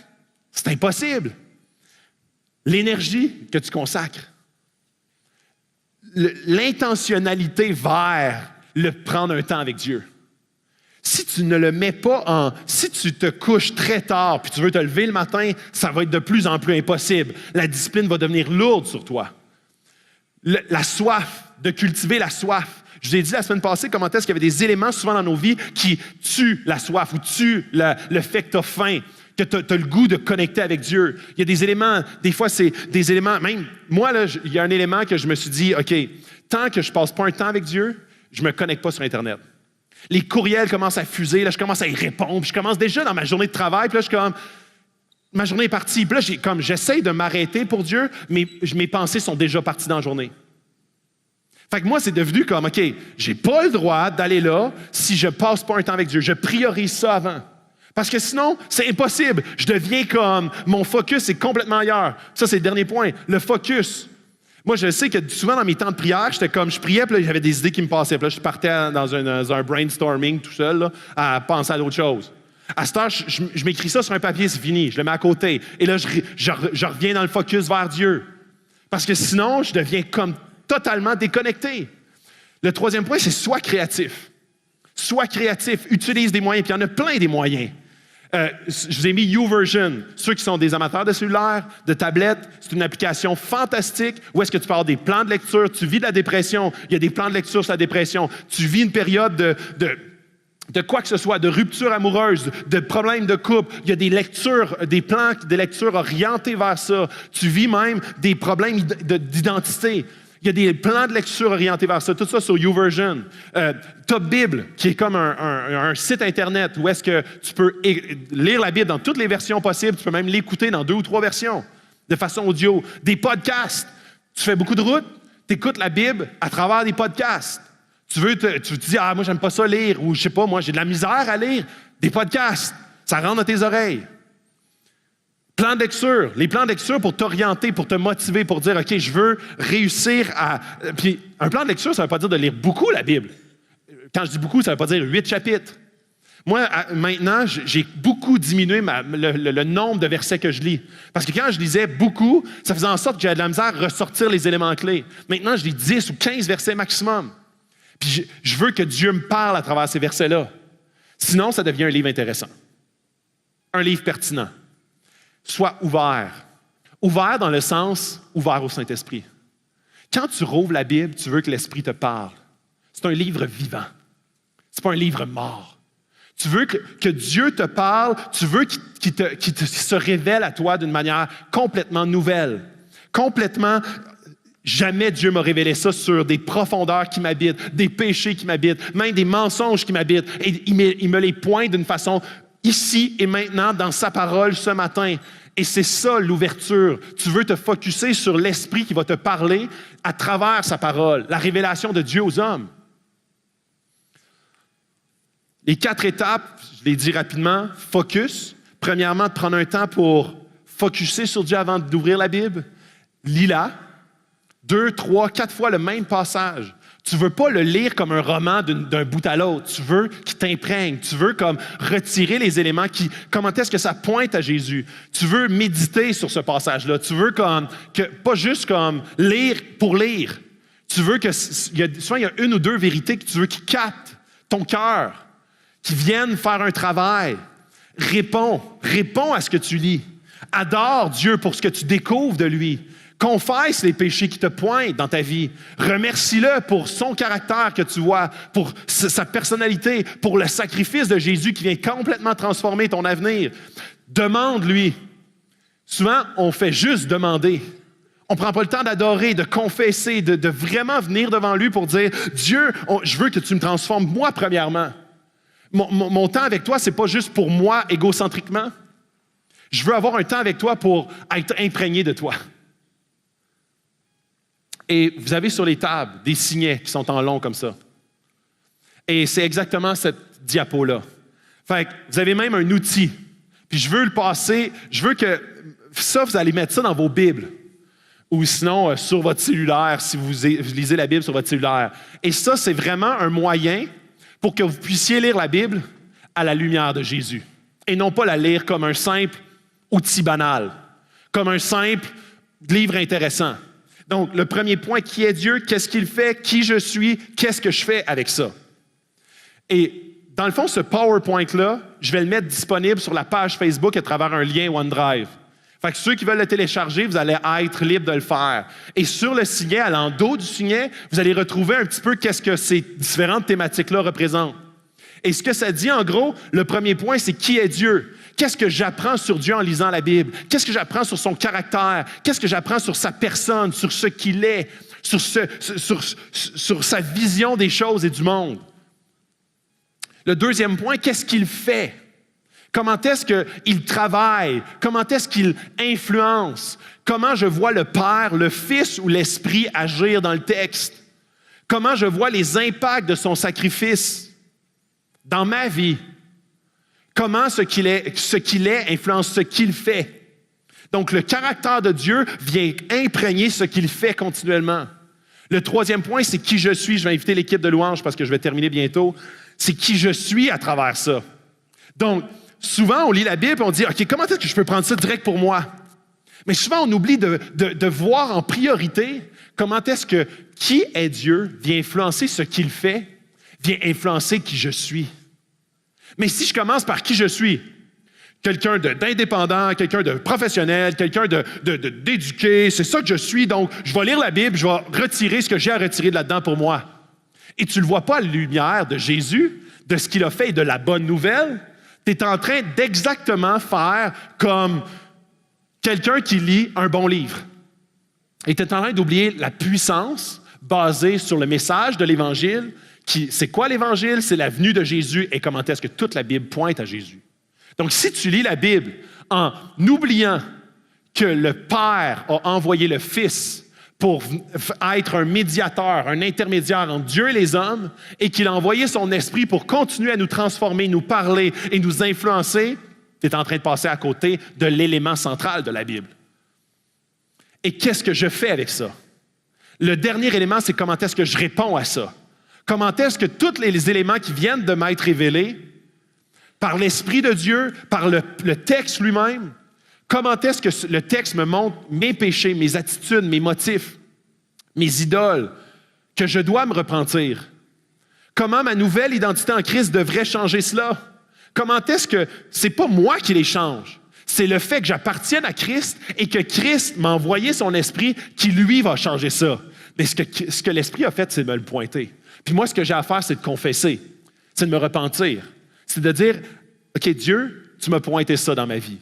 C'est impossible. L'énergie que tu consacres, l'intentionnalité vers le prendre un temps avec Dieu. Si tu ne le mets pas si tu te couches très tard puis tu veux te lever le matin, ça va être de plus en plus impossible. La discipline va devenir lourde sur toi. La soif, de cultiver la soif. Je vous ai dit la semaine passée comment est-ce qu'il y avait des éléments souvent dans nos vies qui tuent la soif ou tuent le fait que tu as faim, que tu as le goût de connecter avec Dieu. Il y a des éléments, des fois c'est des éléments, même moi, là, il y a un élément que je me suis dit, OK, tant que je ne passe pas un temps avec Dieu, je ne me connecte pas sur Internet. Les courriels commencent à fuser, là, je commence à y répondre, puis je commence déjà dans ma journée de travail, puis là, je suis comme, ma journée est partie, puis là, j'essaie de m'arrêter pour Dieu, mais mes pensées sont déjà parties dans la journée. Fait que moi, c'est devenu comme, OK, j'ai pas le droit d'aller là si je passe pas un temps avec Dieu. Je priorise ça avant. Parce que sinon, c'est impossible. Je deviens comme, mon focus est complètement ailleurs. Ça, c'est le dernier point, le focus. Moi, je sais que souvent, dans mes temps de prière, j'étais comme, je priais, puis là, j'avais des idées qui me passaient. Puis là, je partais dans un brainstorming tout seul, là, à penser à d'autres choses. À cette heure, je m'écris ça sur un papier, c'est fini. Je le mets à côté. Et là, je reviens dans le focus vers Dieu. Parce que sinon, je deviens comme totalement déconnecté. Le troisième point, c'est sois créatif. Sois créatif. Utilise des moyens. Puis il y en a plein des moyens. Je vous ai mis YouVersion. Ceux qui sont des amateurs de cellulaires, de tablettes, c'est une application fantastique où est-ce que tu peux avoir des plans de lecture. Tu vis de la dépression. Il y a des plans de lecture sur la dépression. Tu vis une période de quoi que ce soit, de rupture amoureuse, de problèmes de couple. Il y a des lectures, des plans de lecture orientés vers ça. Tu vis même des problèmes d'identité. Il y a des plans de lecture orientés vers ça. Tout ça sur YouVersion. Top Bible, qui est comme un site Internet où est-ce que tu peux lire la Bible dans toutes les versions possibles. Tu peux même l'écouter dans 2 ou 3 versions de façon audio. Des podcasts. Tu fais beaucoup de route, tu écoutes la Bible à travers des podcasts. Tu te dis, moi, j'aime pas ça lire, ou je sais pas, moi, j'ai de la misère à lire. Des podcasts, ça rentre dans tes oreilles. Plan de lecture, les plans de lecture pour t'orienter, pour te motiver, pour dire, OK, je veux réussir à... Puis un plan de lecture, ça ne veut pas dire de lire beaucoup la Bible. Quand je dis beaucoup, ça ne veut pas dire 8 chapitres. Moi, maintenant, j'ai beaucoup diminué le nombre de versets que je lis. Parce que quand je lisais beaucoup, ça faisait en sorte que j'avais de la misère à ressortir les éléments clés. Maintenant, je lis 10 ou 15 versets maximum. Puis je veux que Dieu me parle à travers ces versets-là. Sinon, ça devient un livre intéressant. Un livre pertinent. Sois ouvert. Ouvert dans le sens ouvert au Saint-Esprit. Quand tu rouvres la Bible, tu veux que l'Esprit te parle. C'est un livre vivant. C'est pas un livre mort. Tu veux que Dieu te parle, tu veux qu'il se révèle à toi d'une manière complètement nouvelle. Complètement... Jamais Dieu m'a révélé ça sur des profondeurs qui m'habitent, des péchés qui m'habitent, même des mensonges qui m'habitent. Et il me les pointe d'une façon ici et maintenant dans sa parole ce matin. Et c'est ça l'ouverture. Tu veux te focusser sur l'Esprit qui va te parler à travers sa parole, la révélation de Dieu aux hommes. Les 4 étapes, je les dis rapidement. Focus. Premièrement, de prendre un temps pour focusser sur Dieu avant d'ouvrir la Bible. Lis-la. 2, 3, 4 fois le même passage. Tu ne veux pas le lire comme un roman d'un bout à l'autre. Tu veux qu'il t'imprègne. Tu veux comme retirer les éléments comment est-ce que ça pointe à Jésus. Tu veux méditer sur ce passage-là. Tu veux pas juste comme lire pour lire. Tu veux souvent il y a 1 ou 2 vérités que tu veux qui captent ton cœur, qui viennent faire un travail. Réponds à ce que tu lis. Adore Dieu pour ce que tu découvres de lui. Confesse les péchés qui te pointent dans ta vie. Remercie-le pour son caractère que tu vois, pour sa personnalité, pour le sacrifice de Jésus qui vient complètement transformer ton avenir. Demande-lui. Souvent, on fait juste demander. On ne prend pas le temps d'adorer, de confesser, de vraiment venir devant lui pour dire « Dieu, je veux que tu me transformes, moi, premièrement. Mon temps avec toi, ce n'est pas juste pour moi, égocentriquement. Je veux avoir un temps avec toi pour être imprégné de toi. » Et vous avez sur les tables des signets qui sont en long comme ça. Et c'est exactement cette diapo-là. Fait que vous avez même un outil. Puis je veux le passer, je veux que ça, vous allez mettre ça dans vos Bibles. Ou sinon, sur votre cellulaire, si vous lisez la Bible sur votre cellulaire. Et ça, c'est vraiment un moyen pour que vous puissiez lire la Bible à la lumière de Jésus. et non pas la lire comme un simple outil banal, comme un simple livre intéressant. Donc, le premier point, qui est Dieu, qu'est-ce qu'il fait, qui je suis, qu'est-ce que je fais avec ça? Et dans le fond, ce PowerPoint-là, je vais le mettre disponible sur la page Facebook à travers un lien OneDrive. Fait que ceux qui veulent le télécharger, vous allez être libre de le faire. Et sur le signet, à l'endos du signet, vous allez retrouver un petit peu qu'est-ce que ces différentes thématiques-là représentent. Et ce que ça dit, en gros, le premier point, c'est qui est Dieu? Qu'est-ce que j'apprends sur Dieu en lisant la Bible? Qu'est-ce que j'apprends sur son caractère? Qu'est-ce que j'apprends sur sa personne, sur ce qu'il est, sur sa vision des choses et du monde? Le deuxième point, qu'est-ce qu'il fait? Comment est-ce qu'il travaille? Comment est-ce qu'il influence? Comment je vois le Père, le Fils ou l'Esprit agir dans le texte? Comment je vois les impacts de son sacrifice dans ma vie? Comment ce qu'il est influence ce qu'il fait? Donc, le caractère de Dieu vient imprégner ce qu'il fait continuellement. Le troisième point, c'est qui je suis. Je vais inviter l'équipe de louange parce que je vais terminer bientôt. C'est qui je suis à travers ça. Donc, souvent, on lit la Bible et on dit, OK, comment est-ce que je peux prendre ça direct pour moi? Mais souvent, on oublie de voir en priorité comment est-ce que qui est Dieu vient influencer ce qu'il fait, vient influencer qui je suis. Mais si je commence par qui je suis, quelqu'un d'indépendant, quelqu'un de professionnel, quelqu'un d'éduqué, c'est ça que je suis, donc je vais lire la Bible, je vais retirer ce que j'ai à retirer de là-dedans pour moi. Et tu ne le vois pas à la lumière de Jésus, de ce qu'il a fait et de la bonne nouvelle, tu es en train d'exactement faire comme quelqu'un qui lit un bon livre. Et tu es en train d'oublier la puissance basée sur le message de l'Évangile. C'est quoi l'Évangile? C'est la venue de Jésus et comment est-ce que toute la Bible pointe à Jésus. Donc, si tu lis la Bible en oubliant que le Père a envoyé le Fils pour être un médiateur, un intermédiaire entre Dieu et les hommes, et qu'il a envoyé son Esprit pour continuer à nous transformer, nous parler et nous influencer, tu es en train de passer à côté de l'élément central de la Bible. Et qu'est-ce que je fais avec ça? Le dernier élément, c'est comment est-ce que je réponds à ça. Comment est-ce que tous les éléments qui viennent de m'être révélés, par l'Esprit de Dieu, par le texte lui-même, comment est-ce que le texte me montre mes péchés, mes attitudes, mes motifs, mes idoles, que je dois me repentir? Comment ma nouvelle identité en Christ devrait changer cela? Comment est-ce que c'est pas moi qui les change? C'est le fait que j'appartienne à Christ et que Christ m'a envoyé son Esprit qui, lui, va changer ça. Mais ce que l'Esprit a fait, c'est de me le pointer. Puis moi, ce que j'ai à faire, c'est de confesser, c'est de me repentir. C'est de dire, OK, Dieu, tu m'as pointé ça dans ma vie.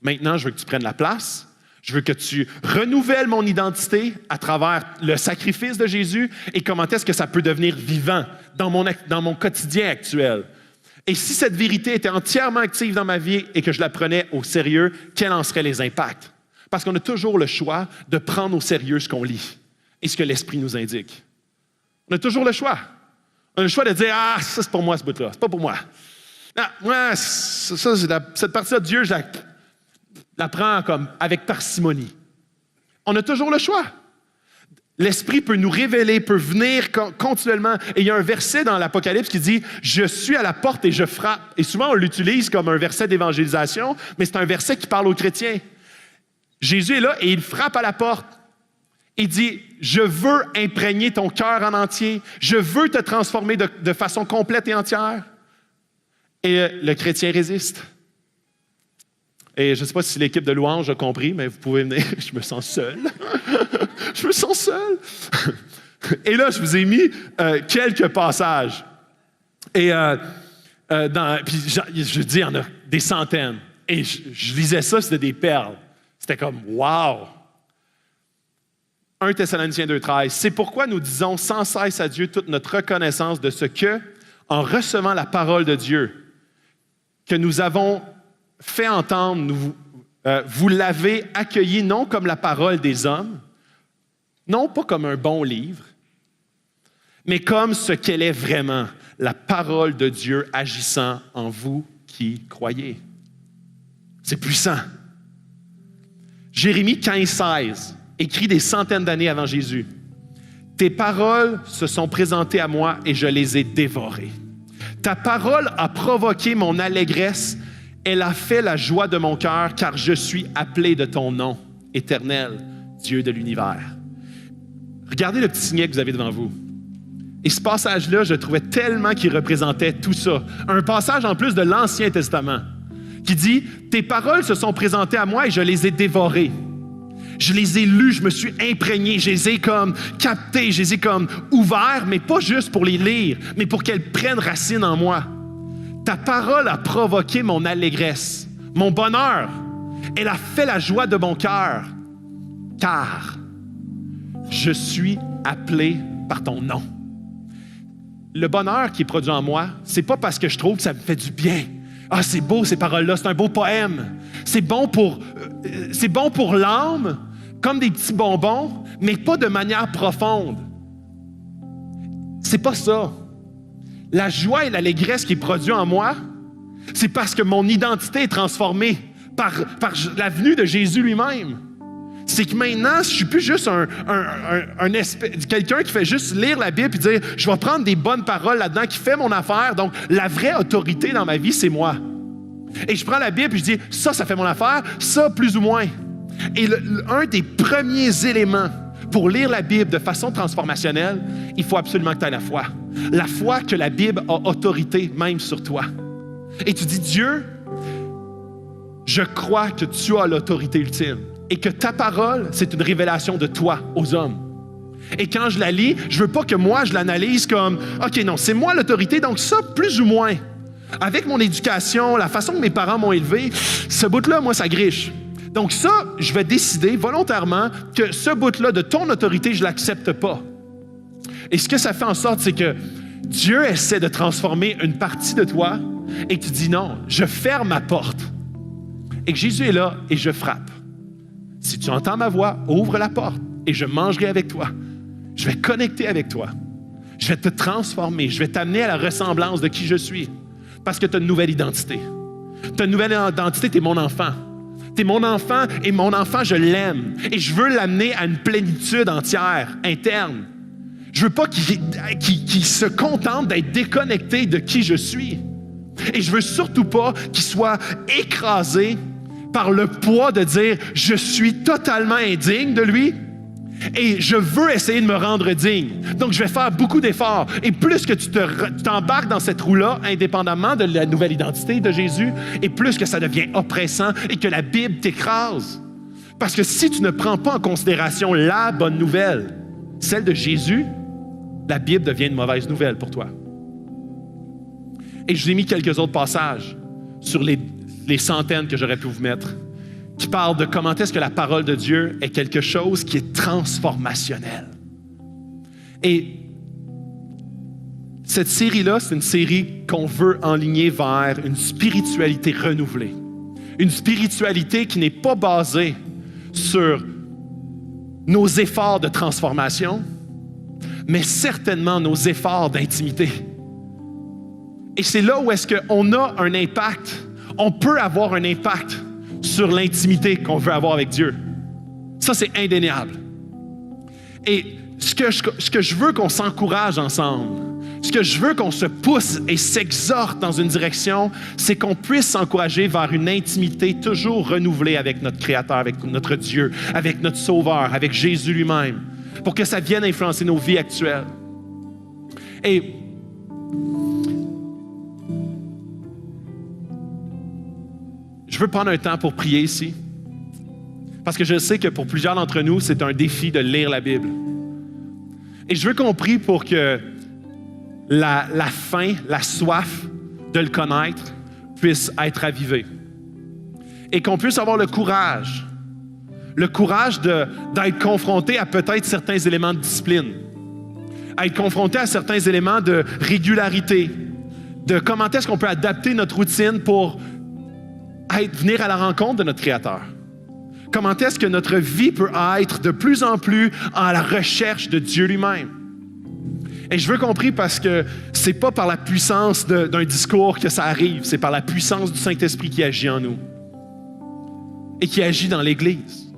Maintenant, je veux que tu prennes la place. Je veux que tu renouvelles mon identité à travers le sacrifice de Jésus et comment est-ce que ça peut devenir vivant dans mon quotidien actuel. Et si cette vérité était entièrement active dans ma vie et que je la prenais au sérieux, quels en seraient les impacts? Parce qu'on a toujours le choix de prendre au sérieux ce qu'on lit et ce que l'Esprit nous indique. On a toujours le choix. On a le choix de dire, ah, ça c'est pour moi ce bout-là, c'est pas pour moi. Non, moi, cette partie-là de Dieu, je la prends comme avec parcimonie. On a toujours le choix. L'Esprit peut nous révéler, peut venir continuellement. Et il y a un verset dans l'Apocalypse qui dit « Je suis à la porte et je frappe ». Et souvent, on l'utilise comme un verset d'évangélisation, mais c'est un verset qui parle aux chrétiens. Jésus est là et il frappe à la porte. Il dit « Je veux imprégner ton cœur en entier. Je veux te transformer de façon complète et entière. » Et le chrétien résiste. Et je ne sais pas si l'équipe de louange a compris, mais vous pouvez venir. Je me sens seul. Je me sens seul. Et là, je vous ai mis quelques passages. Et puis je dis, il y en a des centaines. Et je lisais ça, c'était des perles. C'était comme, wow! 1 Thessaloniciens 2,13. C'est pourquoi nous disons sans cesse à Dieu toute notre reconnaissance de ce que, en recevant la parole de Dieu, que nous avons fait entendre, vous l'avez accueilli non comme la parole des hommes, non pas comme un bon livre, mais comme ce qu'elle est vraiment, la parole de Dieu agissant en vous qui croyez. C'est puissant. Jérémie 15,16, écrit des centaines d'années avant Jésus. « Tes paroles se sont présentées à moi et je les ai dévorées. Ta parole a provoqué mon allégresse. Elle a fait la joie de mon cœur, car je suis appelé de ton nom, Éternel, Dieu de l'univers. Regardez le petit signet que vous avez devant vous. Et ce passage-là, je trouvais tellement qu'il représentait tout ça. Un passage en plus de l'Ancien Testament qui dit « Tes paroles se sont présentées à moi et je les ai dévorées. Je les ai lues, je me suis imprégné, je les ai comme captées, je les ai comme ouvertes, mais pas juste pour les lire, mais pour qu'elles prennent racine en moi. Ta parole a provoqué mon allégresse, mon bonheur. Elle a fait la joie de mon cœur, car je suis appelé par ton nom. » Le bonheur qui est produit en moi, c'est pas parce que je trouve que ça me fait du bien. Ah, c'est beau ces paroles-là, c'est un beau poème. C'est bon pour l'âme, comme des petits bonbons, mais pas de manière profonde. C'est pas ça. La joie et l'allégresse qui est produite en moi, c'est parce que mon identité est transformée par la venue de Jésus lui-même. C'est que maintenant, je suis plus juste quelqu'un qui fait juste lire la Bible et dire « Je vais prendre des bonnes paroles là-dedans, qui fait mon affaire. » Donc, la vraie autorité dans ma vie, c'est moi. Et je prends la Bible et je dis « Ça fait mon affaire. Ça, plus ou moins. » Et un des premiers éléments pour lire la Bible de façon transformationnelle, il faut absolument que tu aies la foi. La foi que la Bible a autorité même sur toi. Et tu dis « Dieu, je crois que tu as l'autorité ultime. » Et que ta parole, c'est une révélation de toi aux hommes. Et quand je la lis, je veux pas que moi, je l'analyse comme « OK, non, c'est moi l'autorité, donc ça, plus ou moins. » Avec mon éducation, la façon que mes parents m'ont élevé, ce bout-là, moi, ça griche. Donc ça, je vais décider volontairement que ce bout-là de ton autorité, je l'accepte pas. Et ce que ça fait en sorte, c'est que Dieu essaie de transformer une partie de toi et tu dis « Non, je ferme ma porte. » Et que Jésus est là et je frappe. Si tu entends ma voix, ouvre la porte et je mangerai avec toi. Je vais connecter avec toi. Je vais te transformer. Je vais t'amener à la ressemblance de qui je suis. Parce que tu as une nouvelle identité. Tu as une nouvelle identité, tu es mon enfant. Tu es mon enfant et mon enfant, je l'aime. Et je veux l'amener à une plénitude entière, interne. Je veux pas qu'il se contente d'être déconnecté de qui je suis. Et je veux surtout pas qu'il soit écrasé par le poids de dire « Je suis totalement indigne de lui et je veux essayer de me rendre digne. Donc, je vais faire beaucoup d'efforts. » Et plus que tu t'embarques dans cette roue-là, indépendamment de la nouvelle identité de Jésus, et plus que ça devient oppressant et que la Bible t'écrase. Parce que si tu ne prends pas en considération la bonne nouvelle, celle de Jésus, la Bible devient une mauvaise nouvelle pour toi. Et je vous ai mis quelques autres passages sur les centaines que j'aurais pu vous mettre, qui parlent de comment est-ce que la parole de Dieu est quelque chose qui est transformationnel. Et cette série-là, c'est une série qu'on veut enligner vers une spiritualité renouvelée. Une spiritualité qui n'est pas basée sur nos efforts de transformation, mais certainement nos efforts d'intimité. Et c'est là où est-ce qu'on a un impact. On peut avoir un impact sur l'intimité qu'on veut avoir avec Dieu. Ça, c'est indéniable. Et ce que je veux qu'on s'encourage ensemble, ce que je veux qu'on se pousse et s'exhorte dans une direction, c'est qu'on puisse s'encourager vers une intimité toujours renouvelée avec notre Créateur, avec notre Dieu, avec notre Sauveur, avec Jésus lui-même, pour que ça vienne influencer nos vies actuelles. Et je veux prendre un temps pour prier ici, parce que je sais que pour plusieurs d'entre nous, c'est un défi de lire la Bible. Et je veux qu'on prie pour que la faim, la soif de le connaître puisse être avivée. Et qu'on puisse avoir le courage d'être confronté à peut-être certains éléments de discipline, à être confronté à certains éléments de régularité, de comment est-ce qu'on peut adapter notre routine pour venir à la rencontre de notre Créateur. Comment est-ce que notre vie peut être de plus en plus à la recherche de Dieu lui-même. Et je veux qu'on prie parce que c'est pas par la puissance d'un discours que ça arrive, c'est par la puissance du Saint-Esprit qui agit en nous et qui agit dans l'Église.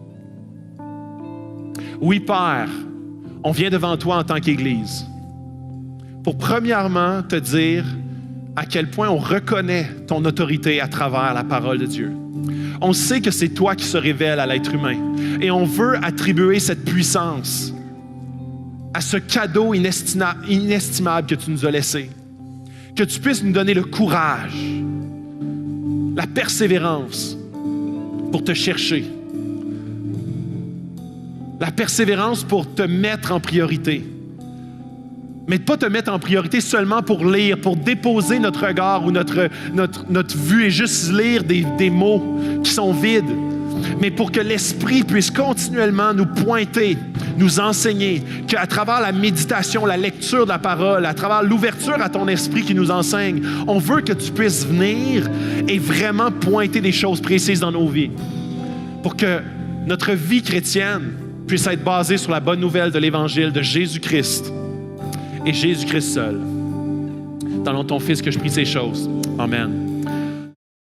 Oui, Père, on vient devant toi en tant qu'Église pour premièrement te dire à quel point on reconnaît ton autorité à travers la parole de Dieu. On sait que c'est toi qui se révèle à l'être humain et on veut attribuer cette puissance à ce cadeau inestimable que tu nous as laissé. Que tu puisses nous donner le courage, la persévérance pour te chercher, la persévérance pour te mettre en priorité. Mais pas te mettre en priorité seulement pour lire, pour déposer notre regard ou notre vue et juste lire des mots qui sont vides, mais pour que l'Esprit puisse continuellement nous pointer, nous enseigner, qu'à travers la méditation, la lecture de la parole, à travers l'ouverture à ton esprit qui nous enseigne, on veut que tu puisses venir et vraiment pointer des choses précises dans nos vies pour que notre vie chrétienne puisse être basée sur la bonne nouvelle de l'Évangile de Jésus-Christ et Jésus-Christ seul. Dans le nom de ton Fils que je prie ces choses. Amen.